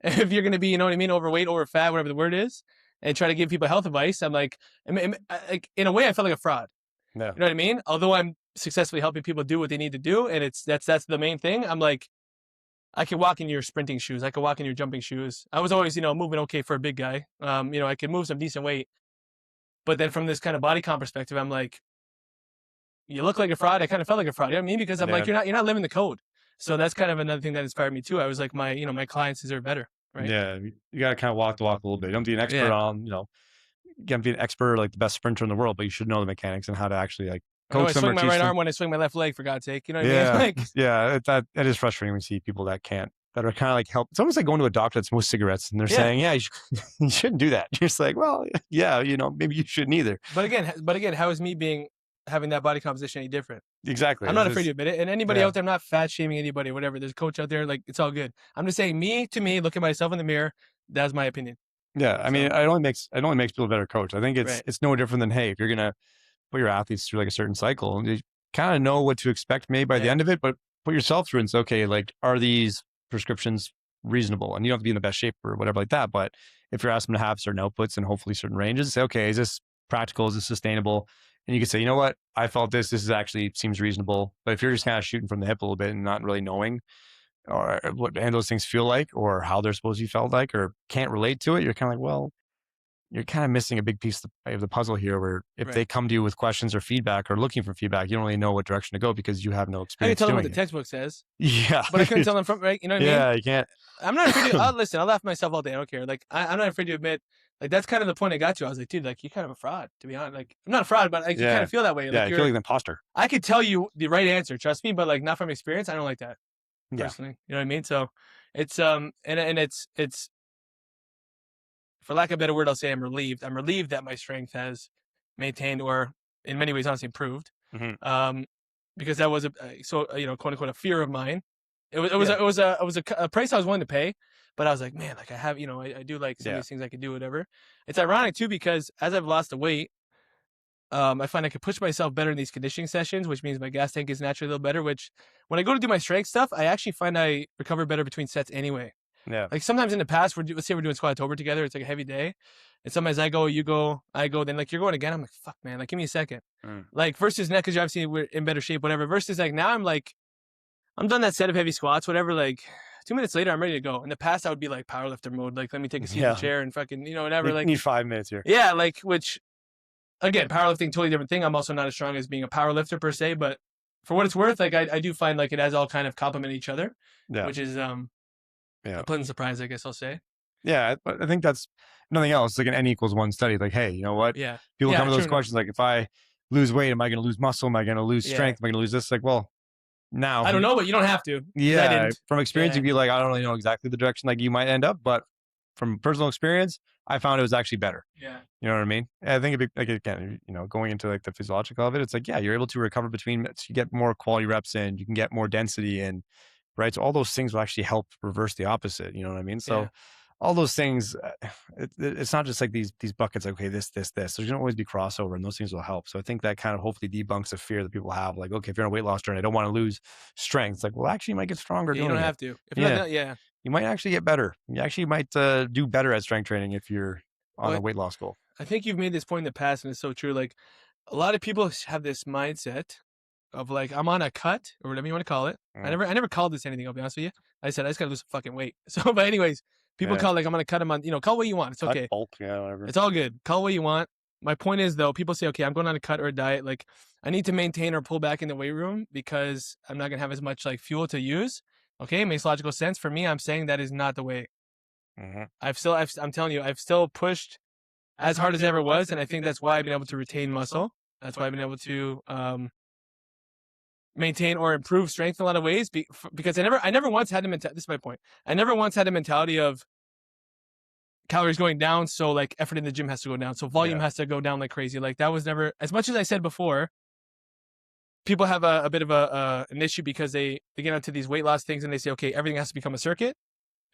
if you're going to be, you know what I mean, overweight, over fat, whatever the word is, and try to give people health advice, I'm like, in a way, I felt like a fraud. Yeah. You know what I mean? Although I'm successfully helping people do what they need to do, and that's the main thing. I'm like, I can walk in your sprinting shoes. I can walk in your jumping shoes. I was always, moving okay for a big guy. I could move some decent weight. But then from this kind of body comp perspective, I'm like, you look like a fraud. I kind of felt like a fraud. You know what I mean? Because I'm like, you're not living the code. So that's kind of another thing that inspired me too. I was like, my clients deserve better. Right. Yeah. You got to kind of walk the walk a little bit. You don't be an expert on, you can't be an expert, like the best sprinter in the world, but you should know the mechanics and how to actually like coach them. I swing my right arm when I swing my left leg, for God's sake. You know what I mean? Like, that is frustrating when you see people that can't, that are kind of like help. It's almost like going to a doctor that smokes cigarettes and they're saying, you shouldn't do that. You're just like, well, maybe you shouldn't either. But again, how is me having that body composition any different? Exactly. I'm not afraid to admit it. And anybody out there, I'm not fat shaming anybody, whatever. There's a coach out there, like, it's all good. I'm just saying, look at myself in the mirror. That's my opinion. Yeah. I mean, it only makes people a better coach. I think it's no different than, hey, if you're going to put your athletes through like a certain cycle, you kind of know what to expect maybe by the end of it, but put yourself through and say, okay, like, are these prescriptions reasonable? And you don't have to be in the best shape or whatever like that. But if you're asking them to have certain outputs and hopefully certain ranges, say, okay, is this practical? Is this sustainable? And you can say, you know what, I felt this is actually seems reasonable. But if you're just kind of shooting from the hip a little bit and not really knowing or what and those things feel like or how they're supposed to be felt like or can't relate to it, you're kind of like, well, you're kind of missing a big piece of the puzzle here where if they come to you with questions or feedback or looking for feedback, you don't really know what direction to go because you have no experience. I can tell them what the textbook says. Yeah. But I couldn't tell them from, right? You know what I mean? Yeah, you can't. I'm not afraid to, listen, I'll laugh at myself all day. I don't care. Like, I'm not afraid to admit, like, that's kind of the point I got to. I was like, dude, like, you're kind of a fraud, to be honest. Like, I'm not a fraud, but you kind of feel that way. Yeah, like, you feel like an imposter. I could tell you the right answer, trust me, but like, not from experience. I don't like that personally. You know what I mean? So it's, and it's, for lack of a better word, I'll say I'm relieved. I'm relieved that my strength has maintained or in many ways, honestly, improved. Because that was quote unquote, a fear of mine. It was a price I was willing to pay, but I was like, man, like I have, I do like some of these things I could do, whatever. It's ironic too, because as I've lost the weight, I find I could push myself better in these conditioning sessions, which means my gas tank is naturally a little better, which when I go to do my strength stuff, I actually find I recover better between sets anyway. Yeah. Like sometimes in the past, let's say we're doing Squat-October together. It's like a heavy day. And sometimes I go, you go, I go. Then like you're going again. I'm like, fuck, man. Like, give me a second. Like versus neck, because obviously we're in better shape, whatever. Versus like now I'm like, I'm done that set of heavy squats, whatever. Like 2 minutes later, I'm ready to go. In the past, I would be like powerlifter mode. Like, let me take a seat in the chair and fucking, whatever. Like, need 5 minutes here. Yeah. Like, which again, powerlifting, totally different thing. I'm also not as strong as being a powerlifter per se, but for what it's worth, like I do find like it has all kind of complement each other, which is, a pleasant surprise, I guess I'll say. Yeah, I think that's nothing else. Like an N=1 study. Like, hey, you know what? Yeah. People come to those questions like, if I lose weight, am I going to lose muscle? Am I going to lose strength? Am I going to lose this? Like, well, now I don't know, but you don't have to. Yeah, from experience, you'd be like, I don't really know exactly the direction like you might end up, but from personal experience, I found it was actually better. Yeah. You know what I mean? And I think it'd be, like, again, going into like the physiological of it, it's like, yeah, you're able to recover between, you get more quality reps in, you can get more density in. Right. So all those things will actually help reverse the opposite. You know what I mean? So all those things, it's not just like these buckets, like, okay, this. There's going to always be crossover and those things will help. So I think that kind of hopefully debunks the fear that people have. Like, okay, if you're on a weight loss journey, I don't want to lose strength. It's like, well, actually you might get stronger. You don't have to. If you might actually get better. You actually might do better at strength training if you're on a weight loss goal. I think you've made this point in the past and it's so true. Like a lot of people have this mindset of like, I'm on a cut or whatever you want to call it. I never called this anything, I'll be honest with you. I said, I just got to lose some fucking weight. So, but anyways, people call like, I'm going to cut them on, call what you want. It's okay. Bulk, whatever. It's all good. Call what you want. My point is though, people say, okay, I'm going on a cut or a diet. Like I need to maintain or pull back in the weight room because I'm not going to have as much like fuel to use. Okay. It makes logical sense. For me, I'm saying that is not the way. I'm telling you, I've still pushed as hard as ever was. And I think that's why I've been able to retain muscle. That's why I've been able to, maintain or improve strength in a lot of ways because I never once had this is my point. I never once had a mentality of calories going down. So like effort in the gym has to go down. So volume has to go down like crazy. Like that was never, as much as I said before, people have a bit of an issue because they get into these weight loss things and they say, okay, everything has to become a circuit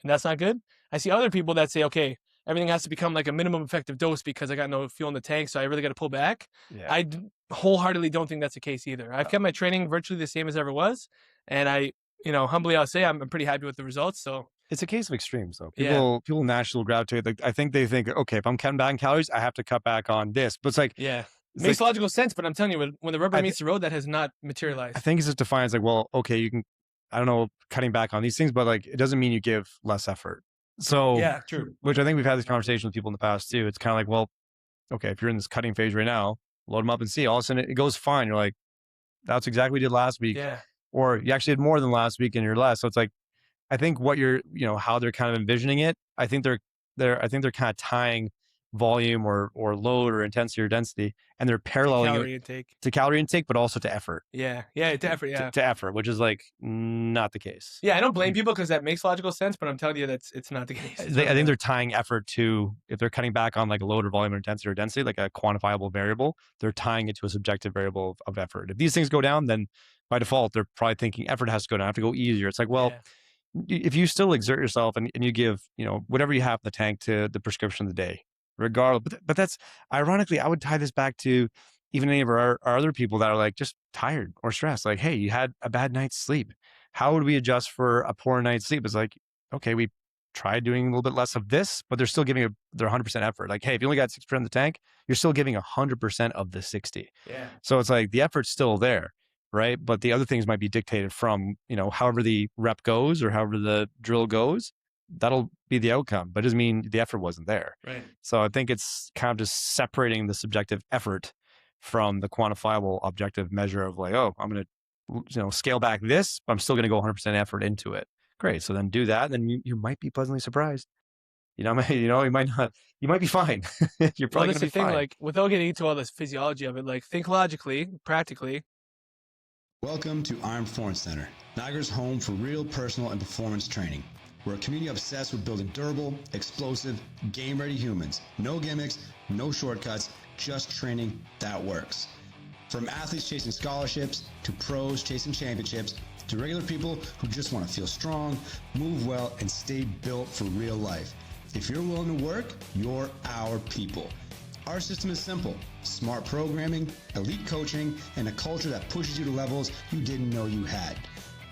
and that's not good. I see other people that say, okay, everything has to become like a minimum effective dose because I got no fuel in the tank. So I really got to pull back. I wholeheartedly don't think that's the case either. I've kept my training virtually the same as ever was. And I humbly I'll say I'm pretty happy with the results. So It's a case of extremes, though. yeah, People naturally gravitate. Like, I think they think, okay, if I'm cutting back on calories, I have to cut back on this. But yeah, it's makes like logical sense. But I'm telling you, when the rubber I, meets the road, that has not I materialized. think it's just defined as like, well, okay, you can, I don't know, cutting back on these things, but like, it doesn't mean you give less effort. So, Yeah, true. which I think we've had this conversation with people in the past too. It's kind of like, well, okay, if you're in this cutting phase right now, load them up and see. All of a sudden, it goes fine. You're like, that's exactly what you did last week, Yeah, or you actually did more than last week and you're less. So it's like, I think what you're, how they're kind of envisioning it. I think they're kind of tying volume or load or intensity or density, and they're to paralleling it calorie intake. to calorie intake, but also to effort, Yeah, yeah, to effort. Yeah, to effort, which is like not the case. yeah. I don't blame people because that makes logical sense. But I'm telling you, it's not the case. It's I really think not. they're tying effort to, if they're cutting back on like a load or volume or intensity or density, like a quantifiable variable, they're tying it to a subjective variable of effort. If these things go down, then by default, they're probably thinking effort has to go down, I have to go easier. It's like, well, Yeah, if you still exert yourself and you give, whatever you have in the tank to the prescription of the day, regardless. But that's ironically, I would tie this back to even any of our other people that are like just tired or stressed. Like, hey, you had a bad night's sleep. How would we adjust for a poor night's sleep? It's like, okay, we tried doing a little bit less of this, but they're still giving their 100% effort. Like, hey, if you only got 6% in the tank, you're still giving 100% of the 60. yeah, So it's like the effort's still there, right? But the other things might be dictated from, however the rep goes or however the drill goes, that'll be the outcome, but it doesn't mean the effort wasn't there. right. So I think it's kind of just separating the subjective effort from the quantifiable objective measure of like, oh, I'm going to, scale back this, but I'm still going to go 100% effort into it. Great. So then do that. And then you might be pleasantly surprised. You might not, you might be fine. You're Well, probably that's going to the be thing. fine. Like, without getting into all this physiology of it, like, think logically, practically. Welcome to Performance Center, Niagara's home for real personal and performance training. We're a community obsessed with building durable, explosive, game-ready humans. No gimmicks, no shortcuts, just training that works. From athletes chasing scholarships, to pros chasing championships, to regular people who just want to feel strong, move well, and stay built for real life. If you're willing to work, you're our people. Our system is simple: smart programming, elite coaching, and a culture that pushes you to levels you didn't know you had.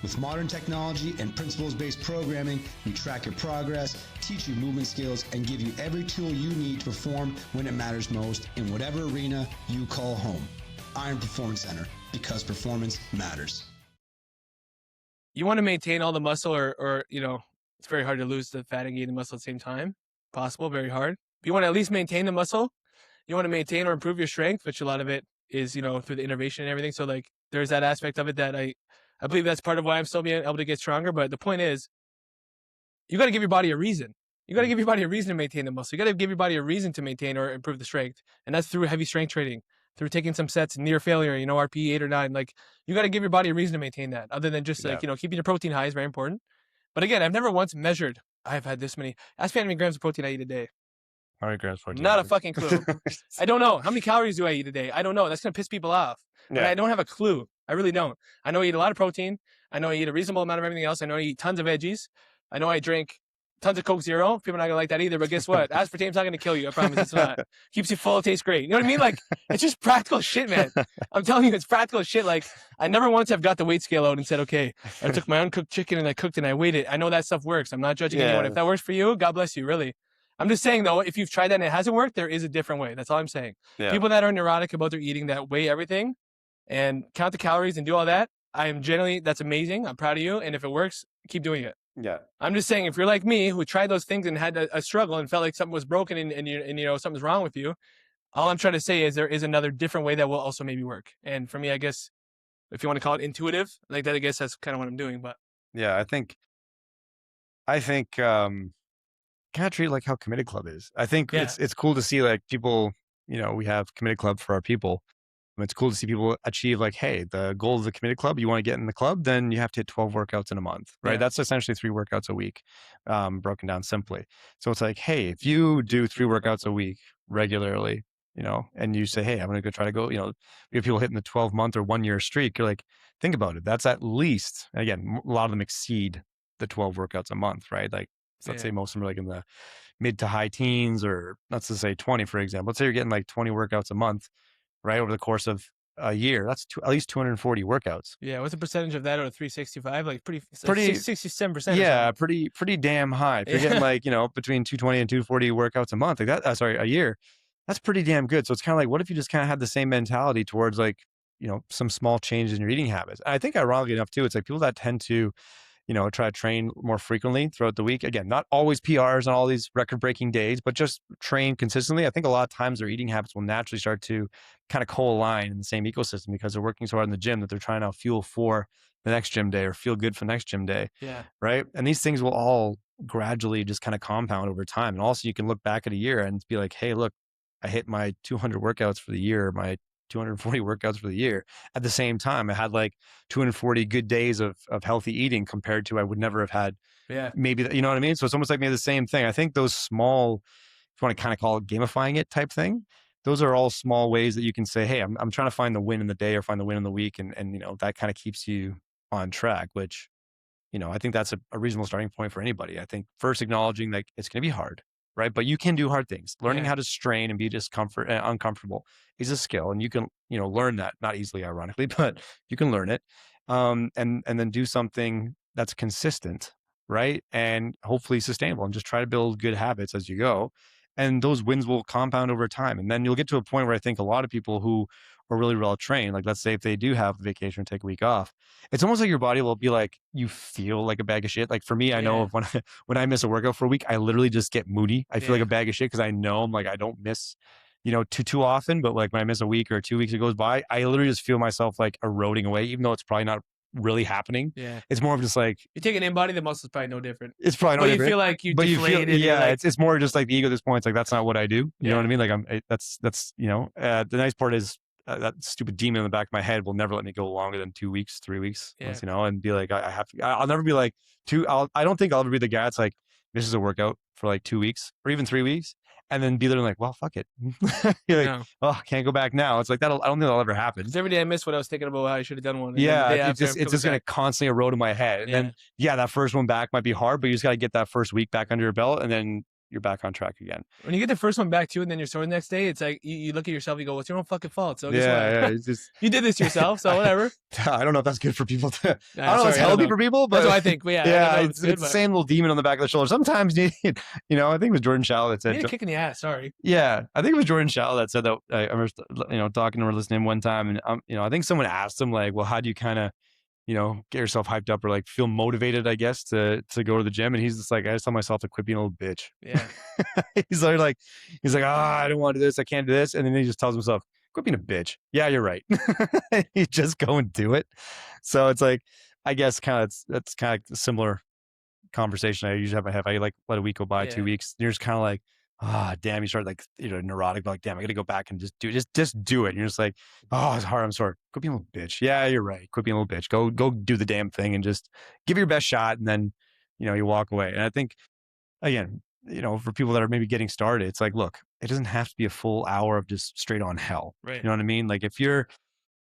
With modern technology and principles-based programming, we track your progress, teach you movement skills, and give you every tool you need to perform when it matters most in whatever arena you call home. Iron Performance Center, because performance matters. You want to maintain all the muscle, or it's very hard to lose the fat and gain the muscle at the same time. Possible, very hard. But you want to at least maintain the muscle. You want to maintain or improve your strength, which a lot of it is, through the innovation and everything. So like, there's that aspect of it that I believe that's part of why I'm still being able to get stronger. But the point is, you got to give your body a reason. You got to give your body a reason to maintain the muscle. You got to give your body a reason to maintain or improve the strength. And that's through heavy strength training, through taking some sets near failure, RPE 8 or 9. Like, you got to give your body a reason to maintain that, other than just like, keeping your protein high is very important. But again, I've never once measured, I've had this many, ask me how many grams of protein I eat a day. How many grams protein? Not a fucking clue. I don't know. How many calories do I eat a day? I don't know. That's going to piss people off. But I don't have a clue. I really don't. I know I eat a lot of protein. I know I eat a reasonable amount of everything else. I know I eat tons of veggies. I know I drink tons of Coke Zero. People are not going to like that either. But guess what? Aspartame's not going to kill you. I promise it's not. Keeps you full. It tastes great. You know what I mean? Like, it's just practical shit, man. I'm telling you, it's practical shit. Like, I never once have got the weight scale out and said, okay, I took my uncooked chicken and I cooked it and I weighed it. I know that stuff works. I'm not judging anyone. If that works for you, God bless you, really. I'm just saying, though, if you've tried that and it hasn't worked, there is a different way. That's all I'm saying. Yeah. People that are neurotic about their eating, that weigh everything and count the calories and do all that, that's amazing. I'm proud of you. And if it works, keep doing it. Yeah. I'm just saying, if you're like me, who tried those things and had a struggle and felt like something was broken and something's wrong with you, all I'm trying to say is there is another different way that will also maybe work. And for me, I guess, if you want to call it intuitive, like that, I guess that's kind of what I'm doing. But yeah, I think kind of treat it like how Committed Club is. I think it's cool to see like people, we have Committed Club for our people. It's cool to see people achieve like, hey, the goal of the Committed Club, you want to get in the club, then you have to hit 12 workouts in a month, right? Yeah. That's essentially 3 workouts a week, broken down simply. So it's like, hey, if you do 3 workouts a week regularly, and you say, hey, I'm going to go try to go, we have people hitting the 12-month or 1-year streak. You're like, think about it. That's at least, and again, a lot of them exceed the 12 workouts a month, right? Like, let's say most of them are like in the mid to high teens, or let's just say 20, for example. Let's say you're getting like 20 workouts a month, right? Over the course of a year, that's at least 240 workouts. Yeah. What's the percentage of that out of 365? Like pretty, it's like Pretty, 67%. yeah, Or pretty damn high. If you're getting like, between 220 and 240 workouts a month, like that, sorry, a year, that's pretty damn good. So it's kind of like, what if you just kind of had the same mentality towards like, some small changes in your eating habits? And I think ironically enough too, it's like people that tend to, try to train more frequently throughout the week. Again, not always PRs on all these record-breaking days, but just train consistently. I think a lot of times their eating habits will naturally start to kind of co-align in the same ecosystem because they're working so hard in the gym that they're trying to fuel for the next gym day or feel good for the next gym day. Yeah. Right. And these things will all gradually just kind of compound over time. And also you can look back at a year and be like, hey, look, I hit my 200 workouts for the year, my 240 workouts for the year. At the same time, I had like 240 good days of healthy eating compared to I would never have had. Yeah. Maybe, you know what I mean? So it's almost like maybe the same thing. I think those small, if you want to kind of call it gamifying it type thing, those are all small ways that you can say, hey, I'm trying to find the win in the day or find the win in the week. And that kind of keeps you on track, which, I think that's a reasonable starting point for anybody. I think first acknowledging like it's going to be hard, right? But you can do hard things. Learning how to strain and be uncomfortable is a skill, and you can, learn that, not easily, ironically, but you can learn it. And then do something that's consistent, right? And hopefully sustainable, and just try to build good habits as you go. And those wins will compound over time. And then you'll get to a point where I think a lot of people who are really well trained, like let's say if they do have a vacation or take a week off, it's almost like your body will be like, you feel like a bag of shit. Like for me, I know when I miss a workout for a week, I literally just get moody. I feel like a bag of shit because I know I'm like, I don't miss, too often. But like when I miss a week or 2 weeks, it goes by, I literally just feel myself like eroding away, even though it's probably not really happening. Yeah. It's more of just like, you take an in-body, the muscle's probably no different. It's probably no different. But you feel like you deflated. It's more just like the ego at this point. It's like, that's not what I do. You know what I mean? Like that's the nice part is that stupid demon in the back of my head will never let me go longer than 2 weeks, 3 weeks, and be like, I have to, I'll never be like I don't think I'll ever be the guy that's like, this is a workout for like 2 weeks or even 3 weeks. And then be there and like, well, fuck it. You're like, oh, I can't go back now. It's like, I don't think that'll ever happen. Because every day I miss what I was thinking about how I should have done one. It's just going to constantly erode in my head. And then, that first one back might be hard, but you just got to get that first week back under your belt, and then you're back on track again. When you get the first one back too, and then you're sore the next day, it's like you look at yourself, you go, "It's your own fucking fault." So it's just you did this yourself, so whatever. I don't know if that's good for people. I don't know if it's healthy for people, but that's what I think. It's the same little demon on the back of the shoulder. Sometimes I think it was Jordan Shallow that said, "You need a kick in the ass." Sorry. Yeah, I think it was Jordan Shallow that said that. I remember talking to her, listening one time, and I think someone asked him like, "Well, how do you kind of get yourself hyped up or like feel motivated, I guess, to go to the gym?" And he's just like, I just tell myself to quit being a little bitch. Yeah. he's like, I don't want to do this. I can't do this. And then he just tells himself, quit being a bitch. Yeah, you're right. You just go and do it. So it's like, I guess that's kind of a similar conversation I usually have in my head. I like let a week go by, 2 weeks. You're just kind of like, damn, you start like, neurotic, like, damn, I got to go back and just do it. And you're just like, oh, it's hard. I'm sorry. Quit being a little bitch. Yeah, you're right. Quit being a little bitch. Go do the damn thing and just give it your best shot. And then, you walk away. And I think, again, for people that are maybe getting started, it's like, look, it doesn't have to be a full hour of just straight on hell. Right. You know what I mean? Like if you're,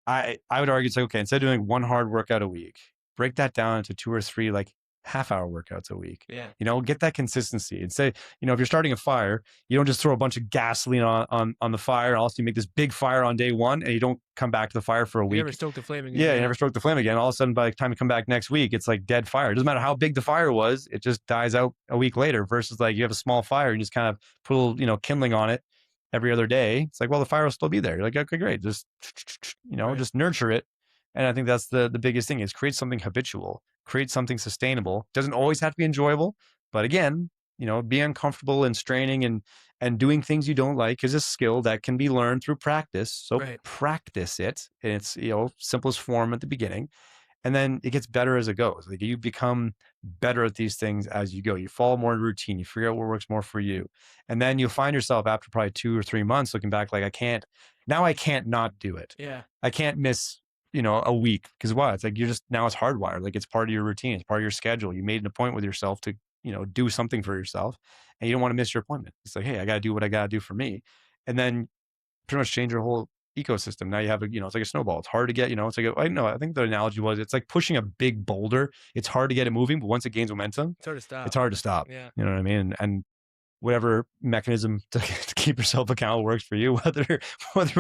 I would argue it's like, okay, instead of doing one hard workout a week, break that down into 2 or 3, like half-hour workouts a week. Yeah. Get that consistency and say, if you're starting a fire, you don't just throw a bunch of gasoline on the fire and also you make this big fire on day one and you don't come back to the fire for a week. You never stoke the flame again. Yeah, you never stoke the flame again. All of a sudden, by the time you come back next week, it's like dead fire. It doesn't matter how big the fire was, it just dies out a week later versus like you have a small fire and you just kind of put a little, kindling on it every other day. It's like, well, the fire will still be there. You're like, okay, great. Just, just nurture it. And I think that's the biggest thing is create something habitual, create something sustainable. Doesn't always have to be enjoyable, but again, be uncomfortable and straining and doing things you don't like is a skill that can be learned through practice. So practice it in its, simplest form at the beginning. And then it gets better as it goes. Like you become better at these things as you go. You follow more routine. You figure out what works more for you. And then you'll find yourself after probably 2 or 3 months looking back, like I can't not do it. Yeah. I can't miss a week because why? It's like now it's hardwired. Like it's part of your routine. It's part of your schedule. You made an appointment with yourself to, do something for yourself and you don't want to miss your appointment. It's like, hey, I got to do what I got to do for me. And then pretty much change your whole ecosystem. Now you have it's like a snowball. It's hard to get, it's like, I think the analogy was, it's like pushing a big boulder. It's hard to get it moving, but once it gains momentum, it's hard to stop. It's hard to stop. Yeah. You know what I mean? And whatever mechanism to keep yourself accountable works for you, whether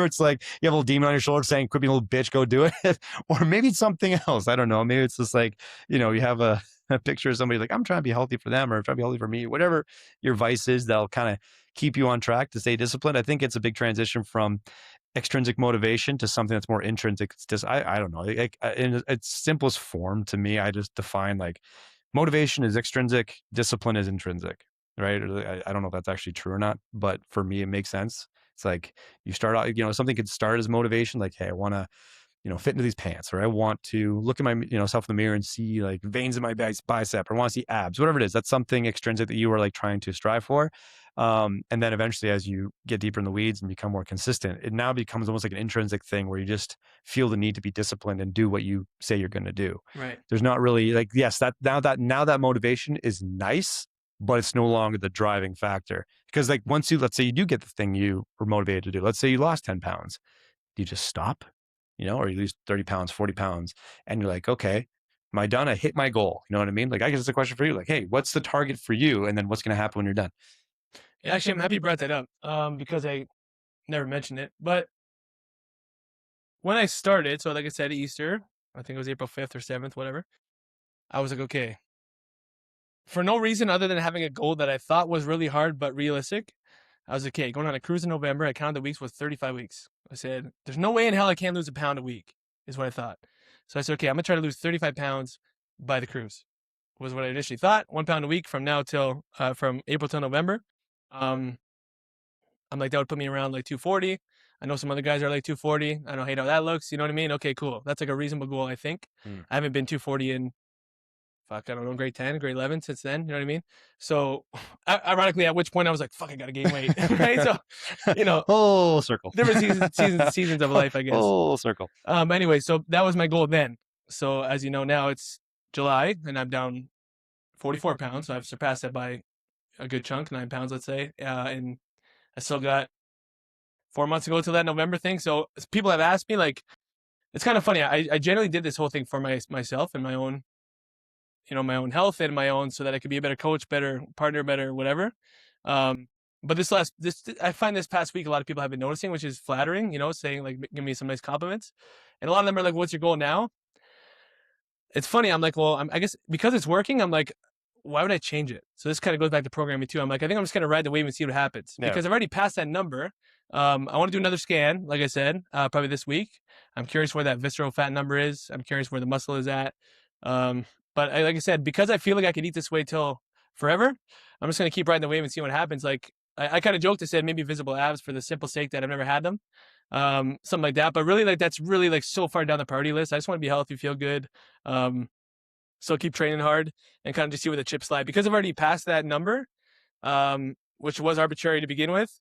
it's like you have a little demon on your shoulder saying, quit being a little bitch, go do it. Or maybe it's something else. I don't know. Maybe it's just like, you have a picture of somebody like, I'm trying to be healthy for them, or I'm trying to be healthy for me, whatever your vice is that'll kind of keep you on track to stay disciplined. I think it's a big transition from extrinsic motivation to something that's more intrinsic. It's just, I don't know. In its simplest form to me, I just define like motivation is extrinsic, discipline is intrinsic, right? I don't know if that's actually true or not, but for me, it makes sense. It's like you start out, something could start as motivation, like, hey, I want to, fit into these pants, or I want to look at my, self in the mirror and see like veins in my bicep, or want to see abs, whatever it is. That's something extrinsic that you are like trying to strive for. And then eventually, as you get deeper in the weeds and become more consistent, it now becomes almost like an intrinsic thing where you just feel the need to be disciplined and do what you say you're going to do. Right. There's not really like, yes, now that motivation is nice, but it's no longer the driving factor. Because like once let's say you do get the thing you were motivated to do, let's say you lost 10 pounds, do you just stop? Or you lose 30 pounds, 40 pounds, and you're like, okay, am I done? I hit my goal. You know what I mean? Like, I guess it's a question for you. Like, hey, what's the target for you? And then what's going to happen when you're done? Yeah, actually, I'm happy you brought that up because I never mentioned it. But when I started, so like I said, Easter, I think it was April 5th or 7th, whatever, I was like, okay, for no reason other than having a goal that I thought was really hard but realistic, I was like, okay, going on a cruise in November, I counted the weeks was 35 weeks. I said, there's no way in hell I can't lose a pound a week, is what I thought. So I said, okay, I'm going to try to lose 35 pounds by the cruise, was what I initially thought. 1 pound a week from now till, from April till November. I'm like, that would put me around like 240. I know some other guys are like 240. I don't hate how that looks. You know what I mean? Okay, cool. That's like a reasonable goal, I think. I haven't been 240 in, I don't know, grade 10, grade 11 since then. You know what I mean? So ironically, at which point I was like, fuck, I got to gain weight. Right? So, whole circle. Different seasons of life, I guess. Whole circle. Anyway, so that was my goal then. So as you know, now it's July and I'm down 44 pounds. So I've surpassed that by a good chunk, 9 pounds, let's say. And I still got 4 months to go till that November thing. So people have asked me, like, it's kind of funny. I generally did this whole thing for myself and my own, my own health and my own, so that I could be a better coach, better partner, better whatever. But I find this past week, a lot of people have been noticing, which is flattering, saying like, give me some nice compliments. And a lot of them are like, what's your goal now? It's funny. I'm like, well, I guess because it's working, I'm like, why would I change it? So this kind of goes back to programming too. I'm like, I think I'm just going to ride the wave and see what happens because I've already passed that number. I want to do another scan, like I said, probably this week. I'm curious where that visceral fat number is. I'm curious where the muscle is at. But like I said, because I feel like I could eat this way till forever, I'm just going to keep riding the wave and see what happens. Like I kind of joked and said maybe visible abs for the simple sake that I've never had them. Something like that. But really, like, that's really like so far down the priority list. I just want to be healthy, feel good. So keep training hard and kind of just see where the chips lie. Because I've already passed that number, which was arbitrary to begin with.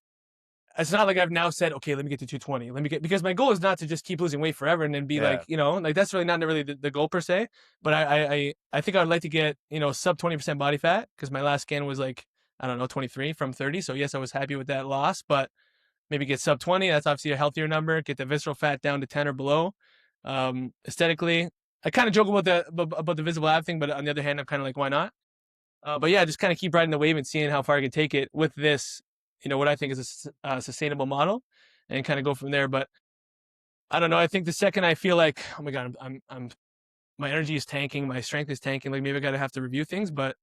It's not like I've now said, okay, let me get to 220. Because my goal is not to just keep losing weight forever and then be like, like that's really not really the goal per se. But I think I'd like to get, sub 20% body fat because my last scan was like, I don't know, 23 from 30. So yes, I was happy with that loss, but maybe get sub 20. That's obviously a healthier number. Get the visceral fat down to 10 or below. Aesthetically, I kind of joke about the visible ab thing, but on the other hand, I'm kind of like, why not? But yeah, just kind of keep riding the wave and seeing how far I can take it with this, what I think is a sustainable model, and kind of go from there. But I don't know. I think the second I feel like, oh my God, I'm my energy is tanking, my strength is tanking. Like maybe I gotta have to review things, but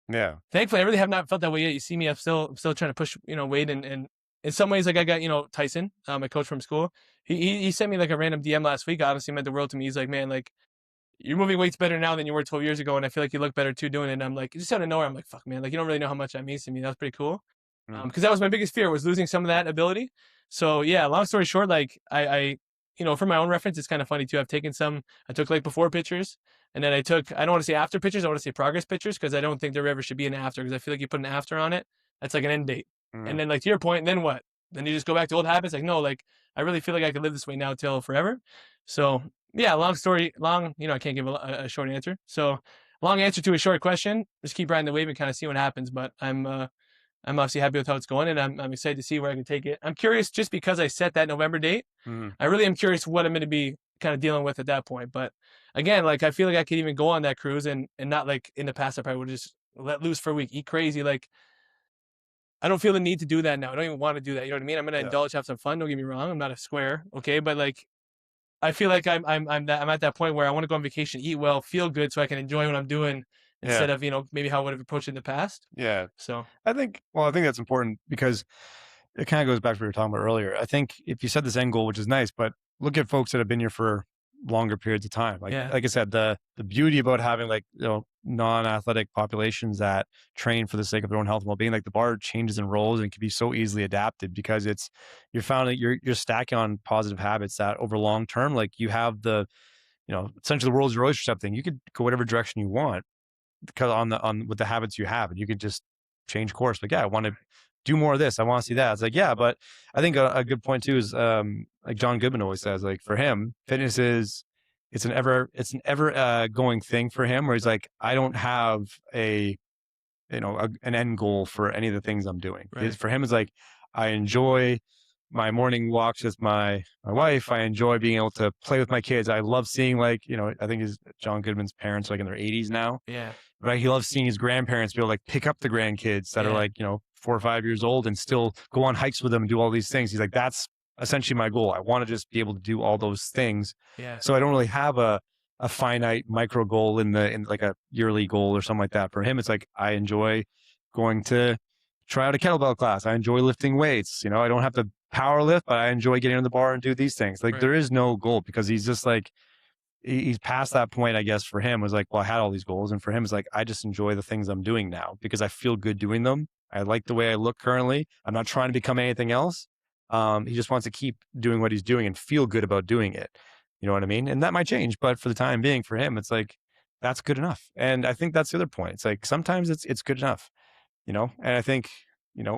yeah, thankfully I really have not felt that way yet. You see me, I'm still trying to push, weight, and in some ways, like I got, Tyson, my coach from school. He sent me like a random DM last week. Honestly, meant the world to me. He's like, man, like, you're moving weights better now than you were 12 years ago, and I feel like you look better too doing it. And I'm like, just out of nowhere, I'm like, fuck, man, like you don't really know how much that means to me. That was pretty cool, because that was my biggest fear, was losing some of that ability. So yeah, long story short, like I for my own reference, it's kind of funny too. I took like before pictures, and then I don't want to say after pictures, I want to say progress pictures, because I don't think there ever should be an after, because I feel like you put an after on it, that's like an end date. And then like to your point, then what? Then you just go back to old habits. Like, no, like I really feel like I could live this way now till forever. So yeah, I can't give a short answer. So long answer to a short question. Just keep riding the wave and kind of see what happens. But I'm obviously happy with how it's going, and I'm excited to see where I can take it. I'm curious, just because I set that November date. I really am curious what I'm going to be kind of dealing with at that point. But again, like I feel like I could even go on that cruise and not like in the past I probably would just let loose for a week, eat crazy. Like I don't feel the need to do that now. I don't even want to do that. You know what I mean? I'm gonna Yeah. indulge, have some fun. Don't get me wrong. I'm not a square, okay, but like I feel like I'm at that point where I want to go on vacation, eat well, feel good, so I can enjoy what I'm doing instead of maybe how I would have approached it in the past. Yeah. So I think that's important because it kind of goes back to what we were talking about earlier. I think if you set this end goal, which is nice, but look at folks that have been here for longer periods of time. Like Yeah. like I said, the beauty about having like non-athletic populations that train for the sake of their own health and well-being, like the bar changes and rolls and can be so easily adapted because you're found that you're stacking on positive habits that over long term, like you have essentially the world's your oyster type thing. You could go whatever direction you want because with the habits you have, and you could just change course. Like, yeah, I want to do more of this. I want to see that. It's like, yeah, but I think a good point too is like John Goodman always says, like for him, fitness it's an ever going thing for him where he's like, I don't have an end goal for any of the things I'm doing. Right. For him, it's like, I enjoy my morning walks with my wife. I enjoy being able to play with my kids. I love seeing I think John Goodman's parents are like in their 80s now. Yeah. Right. He loves seeing his grandparents be able to like pick up the grandkids that are like, 4 or 5 years old and still go on hikes with them and do all these things. He's like, that's essentially my goal. I want to just be able to do all those things. Yeah. So I don't really have a finite micro goal in like a yearly goal or something like that. For him, it's like, I enjoy going to try out a kettlebell class. I enjoy lifting weights. I don't have to power lift, but I enjoy getting in the bar and do these things. Like there is no goal because he's just like, he's past that point, I guess. For him was like, well, I had all these goals. And for him, it's like, I just enjoy the things I'm doing now because I feel good doing them. I like the way I look currently. I'm not trying to become anything else. He just wants to keep doing what he's doing and feel good about doing it. You know what I mean? And that might change, but for the time being, for him, it's like, that's good enough. And I think that's the other point. It's like, sometimes it's good enough, and I think,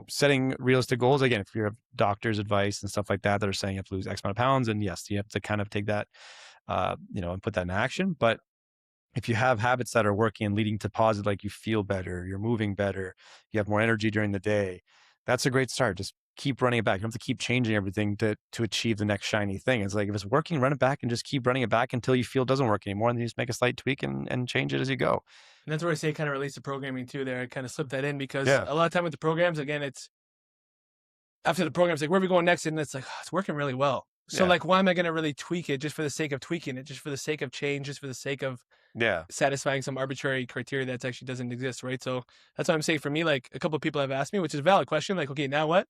setting realistic goals, again, if you have doctor's advice and stuff like that are saying you have to lose X amount of pounds, and yes, you have to kind of take that, and put that in action. But if you have habits that are working and leading to positive, like you feel better, you're moving better, you have more energy during the day, that's a great start. Just keep running it back. You don't have to keep changing everything to achieve the next shiny thing. It's like, if it's working, run it back and just keep running it back until you feel it doesn't work anymore. And then you just make a slight tweak and change it as you go. And that's where I say kind of release the programming too there. I kind of slipped that in because Yeah. a lot of time with the programs, again, it's after the program's like, where are we going next? And it's like, it's working really well. So like, why am I going to really tweak it just for the sake of tweaking it, just for the sake of change, just for the sake of satisfying some arbitrary criteria that actually doesn't exist, right? So that's what I'm saying. For me, like a couple of people have asked me, which is a valid question, like, okay, now what?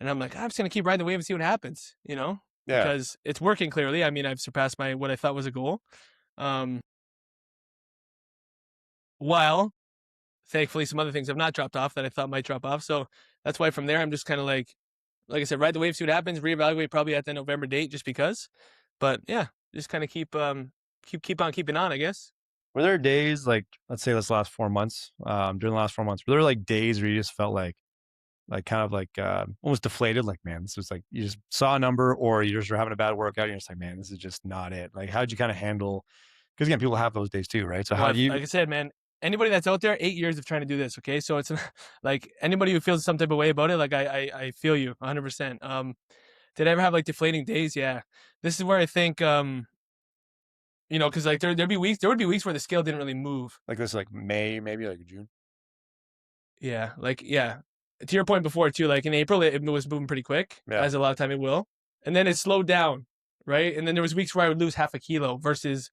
And I'm like, I'm just going to keep riding the wave and see what happens, because it's working clearly. I mean, I've surpassed what I thought was a goal. While thankfully some other things have not dropped off that I thought might drop off. So that's why from there, I'm just kind of like I said, ride the wave, see what happens, reevaluate probably at the November date just because. But yeah, just kind of keep on keeping on, I guess. Were there days, like, let's say this last 4 months, during the last 4 months, were there like days where you just felt like kind of like almost deflated, like, man, this was like, you just saw a number, or you just were having a bad workout and you're just like, man, this is just not it. Like, how'd you kind of handle, because again, people have those days too, right? So how do you, like I said, man, anybody that's out there, 8 years of trying to do this. Okay. So it's like anybody who feels some type of way about it, like I feel you 100%. Did I ever have like deflating days? Yeah. This is where I think, cause like there would be weeks where the scale didn't really move. Like this, like May, maybe like June. Yeah. To your point before too, like in April, it was moving pretty quick, as a lot of time it will. And then it slowed down. Right. And then there was weeks where I would lose half a kilo versus,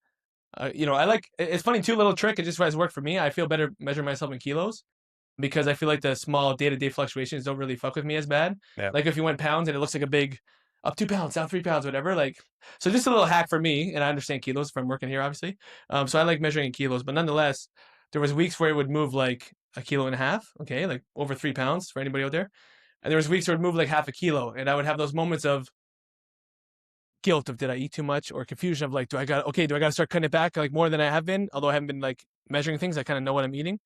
it's funny too, little trick. It just has worked for me. I feel better measuring myself in kilos because I feel like the small day-to-day fluctuations don't really fuck with me as bad. Yeah. Like if you went pounds and it looks like a big up 2 pounds, down 3 pounds, whatever. Like, so just a little hack for me. And I understand kilos from working here, obviously. So I like measuring in kilos, but nonetheless, there was weeks where it would move like 1.5 kilos. Okay. Like over 3 pounds for anybody out there. And there was weeks where it would move like half a kilo. And I would have those moments of guilt of, did I eat too much, or confusion of like, do I got to start cutting it back like more than I have been? Although I haven't been like measuring things, I kind of know what I'm eating.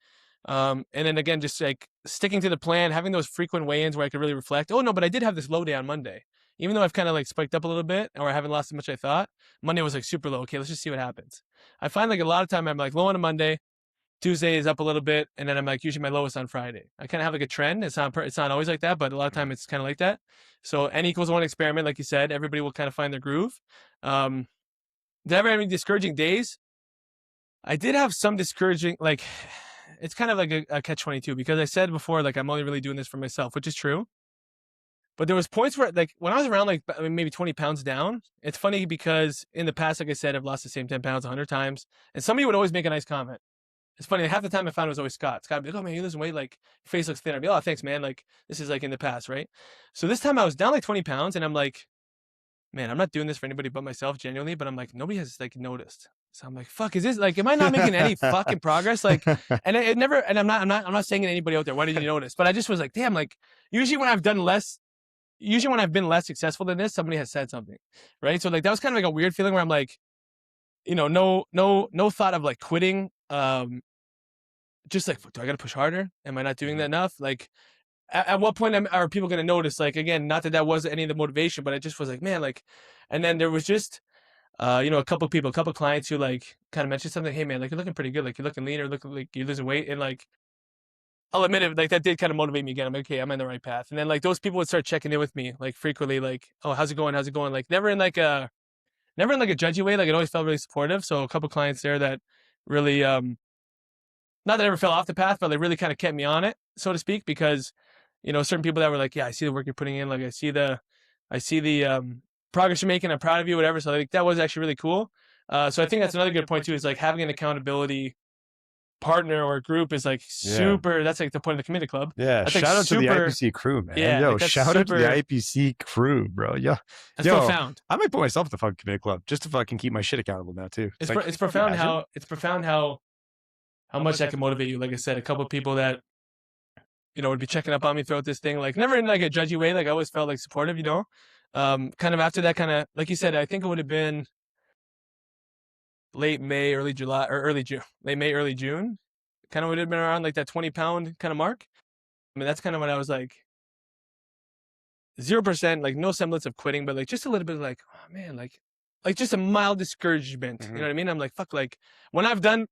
And then again, just like sticking to the plan, having those frequent weigh-ins where I could really reflect. Oh no, but I did have this low day on Monday. Even though I've kind of like spiked up a little bit, or I haven't lost as much as I thought, Monday was like super low. Okay, let's just see what happens. I find like a lot of time I'm like low on a Monday, Tuesday is up a little bit, and then I'm like usually my lowest on Friday. I kind of have like a trend. It's not always like that, but a lot of time it's kind of like that. So N=1 experiment, like you said, everybody will kind of find their groove. Did I ever have any discouraging days? I did have some discouraging, like it's kind of like a catch-22 because I said before, like I'm only really doing this for myself, which is true. But there was points where, like, when I was around, like, maybe 20 pounds down, it's funny because in the past, like I said, I've lost the same 10 pounds 100 times. And somebody would always make a nice comment. It's funny. Like, half the time I found it was always Scott. Scott would be like, oh, man, you losing weight. Like, your face looks thinner. I'd be like, oh, thanks, man. Like, this is, like, in the past, right? So this time I was down, like, 20 pounds. And I'm like, man, I'm not doing this for anybody but myself, genuinely. But I'm like, nobody has, like, noticed. So I'm like, fuck, is this, like, am I not making any fucking progress? Like, and it never, and I'm not saying to anybody out there, why didn't you notice? But I just was like, damn, like, usually when I've been less successful than this, somebody has said something, right? So like that was kind of like a weird feeling where I'm like, you know, no thought of like quitting. Just like, do I got to push harder? Am I not doing that enough? Like, at what point are people going to notice? Like, again, not that wasn't any of the motivation, but I just was like, man, like, and then there was just, you know, a couple clients who like kind of mentioned something. Hey, man, like you're looking pretty good. Like you're looking leaner, looking like you're losing weight, and like I'll admit it, like that did kind of motivate me again. I'm like, okay, I'm in the right path. And then like those people would start checking in with me like frequently, like, oh, how's it going? How's it going? Like never in like a judgy way. Like it always felt really supportive. So a couple clients there that really, not that I ever fell off the path, but they really kind of kept me on it, so to speak, because, you know, certain people that were like, yeah, I see the work you're putting in. Like I see the progress you're making. I'm proud of you, whatever. So I think that was actually really cool. So I think that's another good point too, is like having an accountability partner or group is like super. That's like the point of the committed club. Yeah, that's shout like out to the IPC crew, man. Yeah, yo, like shout out to the IPC crew, bro. Yo, that's profound. I might put myself in the fucking committed club just to fucking keep my shit accountable now too. It's profound how much that can motivate you. Like I said, a couple of people that, you know, would be checking up on me throughout this thing, like never in like a judgy way. Like I always felt like supportive, you know. Kind of after that, kind of like you said, I think it would have been late May, early July, or early June, late May, early June. Kind of would have been around like that 20-pound kind of mark. I mean, that's kind of when I was like 0%, like no semblance of quitting, but like just a little bit of like, oh man, like just a mild discouragement. Mm-hmm. You know what I mean? I'm like, fuck, like when I've done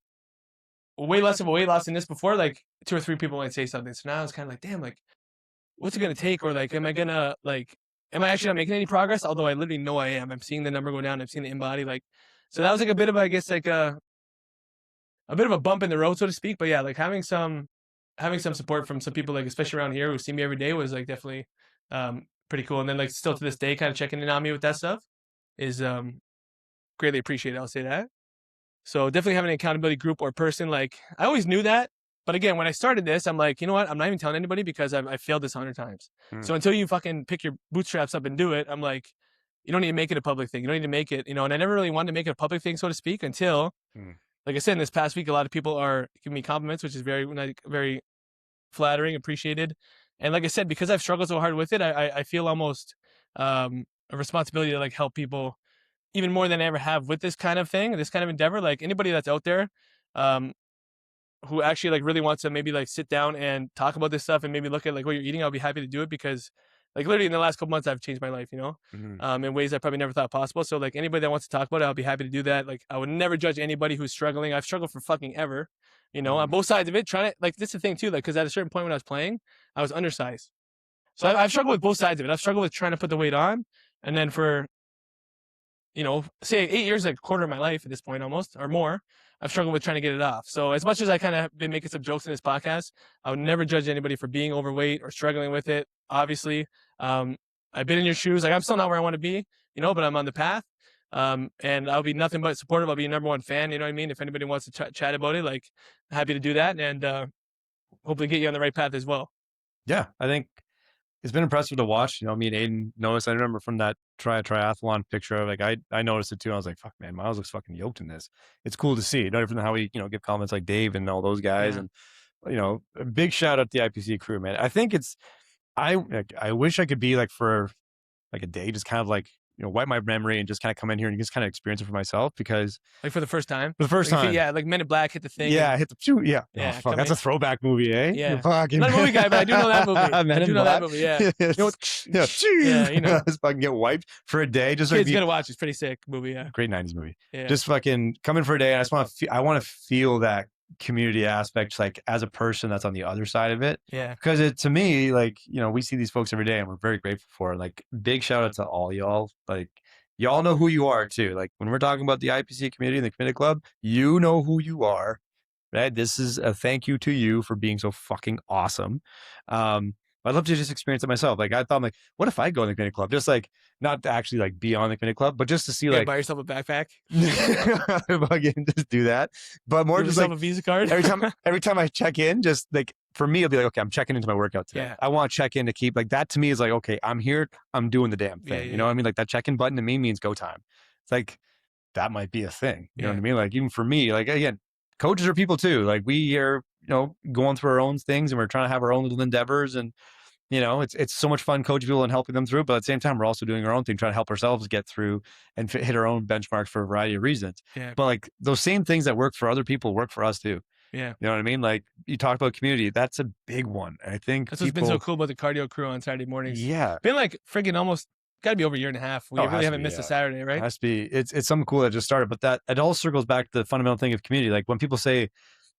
way less of a weight loss than this before, like 2 or 3 people might say something. So now I was kind of like, damn, like what's it going to take? Or like, am I actually not making any progress? Although I literally know I am. I'm seeing the number go down. I'm seeing the in-body. Like, so that was like a bit of, I guess, like a bit of a bump in the road, so to speak. But yeah, like having some support from some people, like especially around here who see me every day, was like definitely pretty cool. And then like still to this day, kind of checking in on me with that stuff is greatly appreciated. I'll say that. So definitely having an accountability group or person, like I always knew that. But again, when I started this, I'm like, you know what? I'm not even telling anybody because I failed this 100 times. So until you fucking pick your bootstraps up and do it, I'm like, you don't need to make it a public thing. You don't need to make it, you know, and I never really wanted to make it a public thing, so to speak, until, like I said, in this past week, a lot of people are giving me compliments, which is very, very flattering, appreciated. And like I said, because I've struggled so hard with it, I feel almost a responsibility to like help people even more than I ever have with this kind of thing, this kind of endeavor. Like anybody that's out there, who actually like really wants to maybe like sit down and talk about this stuff and maybe look at like what you're eating, I'll be happy to do it, because like literally in the last couple months, I've changed my life, you know, in ways I probably never thought possible. So like anybody that wants to talk about it, I'll be happy to do that. Like I would never judge anybody who's struggling. I've struggled for fucking ever, you know, on both sides of it, trying to, like, this is the thing too, like, cause at a certain point when I was playing, I was undersized. So I've struggled with both sides of it. I've struggled with trying to put the weight on, and then for, you know, say 8 years, like a quarter of my life at this point, almost, or more, I've struggled with trying to get it off. So as much as I kind of been making some jokes in this podcast, I would never judge anybody for being overweight or struggling with it. Obviously, I've been in your shoes. Like I'm still not where I want to be, you know, but I'm on the path. And I'll be nothing but supportive. I'll be your #1 fan. You know what I mean? If anybody wants to chat about it, like, happy to do that, and hopefully get you on the right path as well. Yeah, I think it's been impressive to watch. You know, me and Aiden noticed. I remember from that triathlon picture, like I noticed it too. I was like, fuck, man, Myles looks fucking yoked in this. It's cool to see. No different than how we, you know, give comments like Dave and all those guys. And, you know, a big shout out to the IPC crew, man. I think I wish I could be like for like a day, just kind of like, you know, wipe my memory and just kind of come in here and just kind of experience it for myself, because like for the first time, yeah, like Men in Black hit the thing. Yeah, hit the shoot. Yeah, oh, fuck, that's a throwback movie, eh? Yeah, I'm not a movie guy, but I do know that movie. I do know that movie. Yeah, you know, you know, just fucking get wiped for a day. Just kids gotta watch. It's pretty sick movie. Yeah, great 90s movie. Yeah, just fucking come in for a day. And I just want to, I want to feel that community aspect, like as a person that's on the other side of it. Yeah, because it, to me, like, you know, we see these folks every day and we're very grateful for it. Like, big shout out to all y'all. Like, y'all know who you are too. Like when we're talking about the IPC community and the committed club, you know who you are. right? This is a thank you to you for being so fucking awesome. I'd love to just experience it myself. Like I thought, like, what if I go to the community club? Just like not to actually like be on the community club, but just to see like buy yourself a backpack. Again, just do that. But more Give just yourself like a Visa card. every time I check in, just like for me, it'll be like, okay, I'm checking into my workout today. Yeah. I want to check in to keep like that to me is like, okay, I'm here, I'm doing the damn thing. You know what I mean? Like that check-in button to me means go time. It's like that might be a thing. You know what I mean? Like even for me, like again, coaches are people too. Like we are, going through our own things and we're trying to have our own little endeavors and it's so much fun coaching people and helping them through, but at the same time, we're also doing our own thing, trying to help ourselves get through and hit our own benchmarks for a variety of reasons. Yeah. But like those same things that work for other people work for us too. Yeah. You know what I mean? Like you talked about community. That's a big one. I think that's what's been so cool about the cardio crew on Saturday mornings. Yeah. Been like freaking almost got to be over a year and a half. We really haven't missed a Saturday, right? It has to be. It's something cool that just started, but that it all circles back to the fundamental thing of community. Like when people say,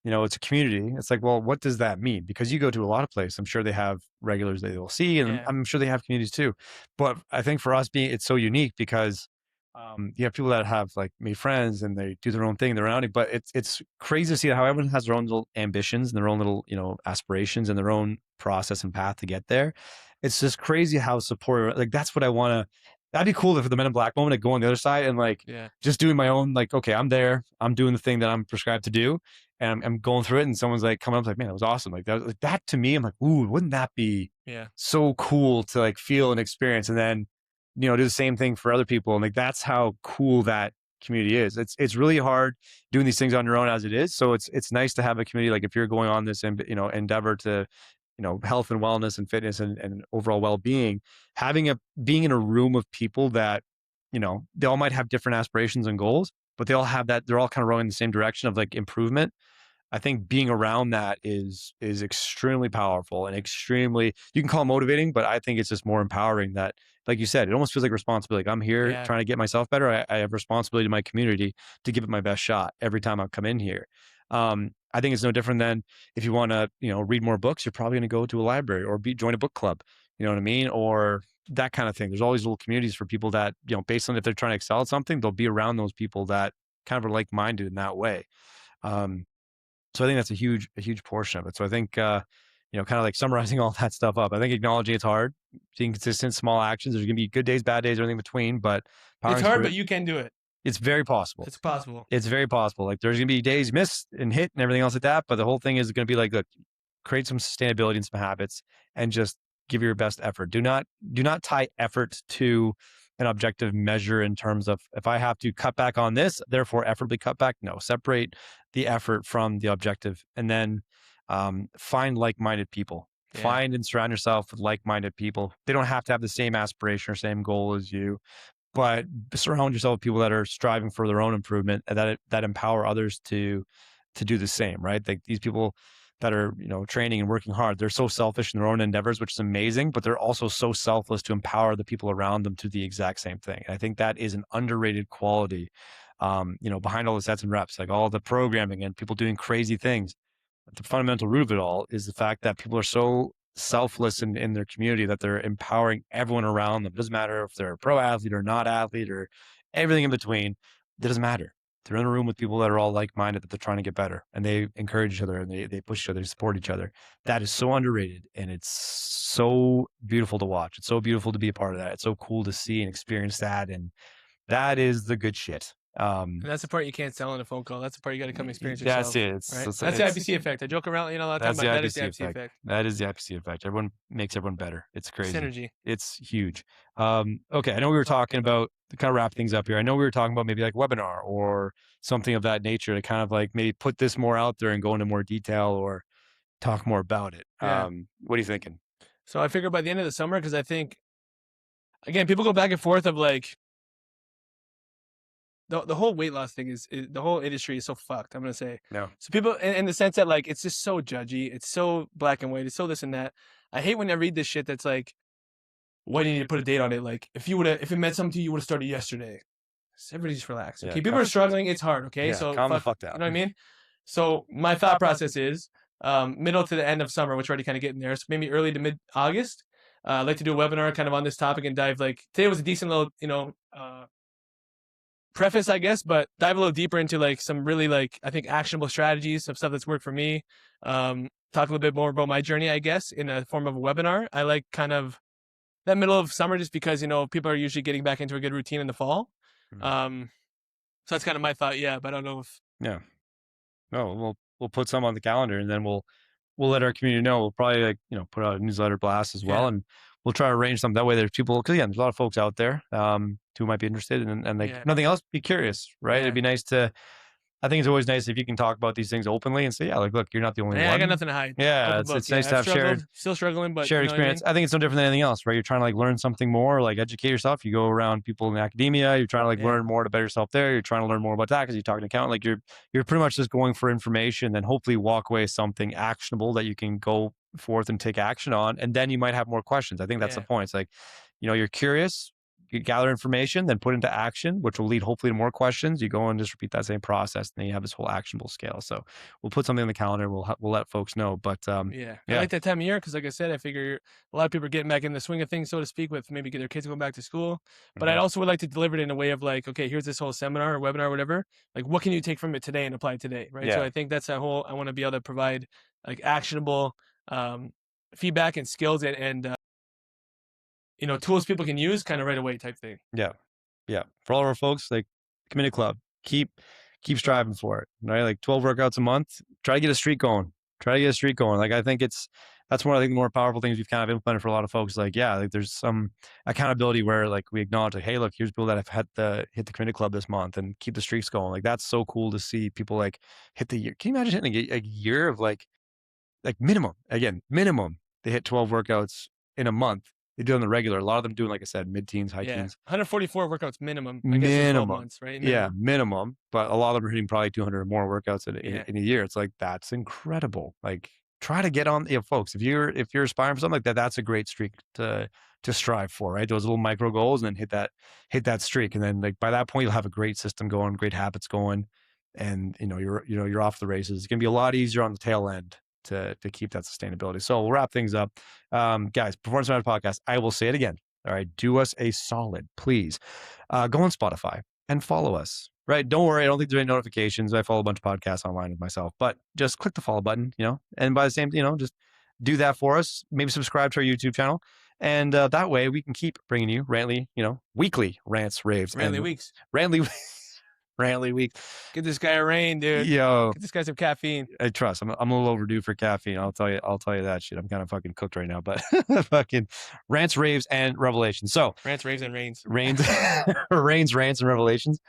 it's a community. It's like, well, what does that mean? Because you go to a lot of places. I'm sure they have regulars they will see, and I'm sure they have communities too. But I think for us, it's so unique because you have people that have like made friends and they do their own thing, their own outing. But it's crazy to see how everyone has their own little ambitions and their own little aspirations and their own process and path to get there. It's just crazy how supportive. Like that's what I want to. That'd be cool if the Men in Black moment to go on the other side and like just doing my own, like, okay, I'm there, I'm doing the thing that I'm prescribed to do. And I'm going through it and someone's like coming up like, man, that was awesome. Like that to me, I'm like, ooh, wouldn't that be so cool to like feel and experience and then, do the same thing for other people. And like, that's how cool that community is. It's really hard doing these things on your own as it is. So it's nice to have a community. Like if you're going on this, endeavor to, health and wellness and fitness and overall well-being, being in a room of people that, they all might have different aspirations and goals, but they all have that, they're all kind of rowing in the same direction of like improvement. I think being around that is extremely powerful and extremely, you can call it motivating, but I think it's just more empowering that, like you said, it almost feels like responsibility. Like I'm here trying to get myself better. I have responsibility to my community to give it my best shot every time I come in here. I think it's no different than if you want to, read more books, you're probably going to go to a library or join a book club, you know what I mean? Or that kind of thing. There's all these little communities for people that, based on if they're trying to excel at something, they'll be around those people that kind of are like-minded in that way. So I think that's a huge portion of it. So I think, kind of like summarizing all that stuff up, I think acknowledging it's hard, being consistent, small actions. There's going to be good days, bad days, everything in between, but it's hard, but you can do it. It's very possible. It's possible. It's very possible. Like there's going to be days missed and hit and everything else like that. But the whole thing is going to be like, look, create some sustainability and some habits and just give your best effort. Do not tie effort to an objective measure in terms of if I have to cut back on this, therefore effortably cut back. No, separate the effort from the objective and then find like-minded people. Find and surround yourself with like-minded people. They don't have to have the same aspiration or same goal as you, but surround yourself with people that are striving for their own improvement and that empower others to do the same, right? Like these people that are, training and working hard, they're so selfish in their own endeavors, which is amazing, but they're also so selfless to empower the people around them to the exact same thing. And I think that is an underrated quality, behind all the sets and reps, like all the programming and people doing crazy things. But the fundamental root of it all is the fact that people are so selfless in their community that they're empowering everyone around them. It doesn't matter if they're a pro athlete or not athlete or everything in between. It doesn't matter. They're in a room with people that are all like-minded, that they're trying to get better and they encourage each other and they push each other, they support each other. That is so underrated and it's so beautiful to watch. It's so beautiful to be a part of that. It's so cool to see and experience that. And that is the good shit. And that's the part you can't sell in a phone call. That's the part you got to come experience yourself. That's it. Right? That's the IPC effect. I joke around, a lot of time about that is the IPC effect. That is the IPC effect. Everyone makes everyone better. It's crazy. Synergy. It's huge. Okay. I know we were talking about to kind of wrap things up here. I know we were talking about maybe like webinar or something of that nature to kind of like maybe put this more out there and go into more detail or talk more about it. Yeah. What are you thinking? So I figure by the end of the summer, because I think, again, people go back and forth of like, the whole weight loss thing is the whole industry is so fucked. I'm going to say. No. So people, in the sense that like, it's just so judgy. It's so black and white. It's so this and that. I hate when I read this shit that's like, why do you need to put a date on it? Like if it meant something to you, you would have started yesterday. So everybody just relax. Okay. People are struggling. It's hard. Okay. Yeah, so calm the fuck down. You know what I mean? So my thought process is, middle to the end of summer, which we're already kind of getting there. So maybe early to mid August, I'd like to do a webinar kind of on this topic and dive like, today was a decent little, preface, I guess, but dive a little deeper into like some really like, I think, actionable strategies, some stuff that's worked for me. Talk a little bit more about my journey, I guess, in a form of a webinar. I like kind of that middle of summer just because, people are usually getting back into a good routine in the fall. So that's kind of my thought. Yeah. But I don't know if. Yeah. No, we'll put some on the calendar, and then we'll let our community know. We'll probably put out a newsletter blast as well, and we'll try to arrange something that way. There's people, because again, there's a lot of folks out there who might be interested, and like nothing else, be curious, right? It'd be nice to. I think it's always nice if you can talk about these things openly and say, yeah, like, look, you're not the only one. I got nothing to hide. Yeah, it's nice to have still struggling, but shared experience. I think it's no different than anything else, right? You're trying to like learn something more, like educate yourself. You go around people in academia, you're trying to like learn more to better yourself there. You're trying to learn more about that because you talk to an accountant. Like you're pretty much just going for information, then hopefully walk away with something actionable that you can go forth and take action on. And then you might have more questions. I think that's the point. It's like, you're curious, you gather information, then put into action, which will lead hopefully to more questions. You go and just repeat that same process, and then you have this whole actionable scale. So we'll put something on the calendar. We'll let folks know. But I like that time of year because, like I said, I figure a lot of people are getting back in the swing of things, so to speak, with maybe get their kids going back to school. But I also would like to deliver it in a way of like, okay, here's this whole seminar or webinar or whatever. Like, what can you take from it today and apply today, right? So I think that's that whole. I want to be able to provide like actionable feedback and skills and tools people can use kind of right away type thing. Yeah. For all of our folks, like Committed Club, keep striving for it, right? Like 12 workouts a month, try to get a streak going. Like, I think that's one of the more powerful things we've kind of implemented for a lot of folks. Like, like there's some accountability where like we acknowledge like, hey, look, here's people that have hit the Committed Club this month and keep the streaks going. Like, that's so cool to see people like hit the year. Can you imagine hitting a year of like minimum, they hit 12 workouts in a month. They do it on the regular. A lot of them doing, like I said, mid-teens, high teens. 144 workouts minimum. I guess in 12 months, right? Minimum. Yeah, minimum. But a lot of them are hitting probably 200 or more workouts in a year. It's like, that's incredible. Like, try to get on, folks. If you're aspiring for something like that, that's a great streak to strive for, right? Those little micro goals, and then hit that streak, and then like by that point you'll have a great system going, great habits going, and you're off the races. It's gonna be a lot easier on the tail end to keep that sustainability. So we'll wrap things up. Guys, Performance Matters Podcast, I will say it again. All right. Do us a solid, please. Go on Spotify and follow us, right? Don't worry. I don't think there's any notifications. I follow a bunch of podcasts online with myself, but just click the follow button, and by the same, just do that for us. Maybe subscribe to our YouTube channel. And that way we can keep bringing you weekly rants, raves, Rantly weeks. Rantly week. Get this guy a rain, dude. Yo, get this guy some caffeine. I trust. I'm a little overdue for caffeine. I'll tell you that shit. I'm kind of fucking cooked right now, but fucking rants, raves, and revelations. So rants, raves, and rains. Rains, rants, and revelations.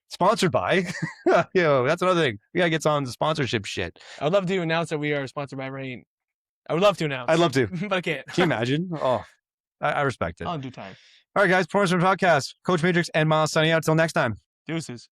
Sponsored by. That's another thing. We gotta get on the sponsorship shit. I would love to announce that we are sponsored by Rain. I would love to announce. I'd love to, but I can't. Can you imagine? Oh, I respect it. I'll do time. All right, guys. Performance Matters Podcast. Coach Matrixx and Myles signing out. Until next time. Deuces.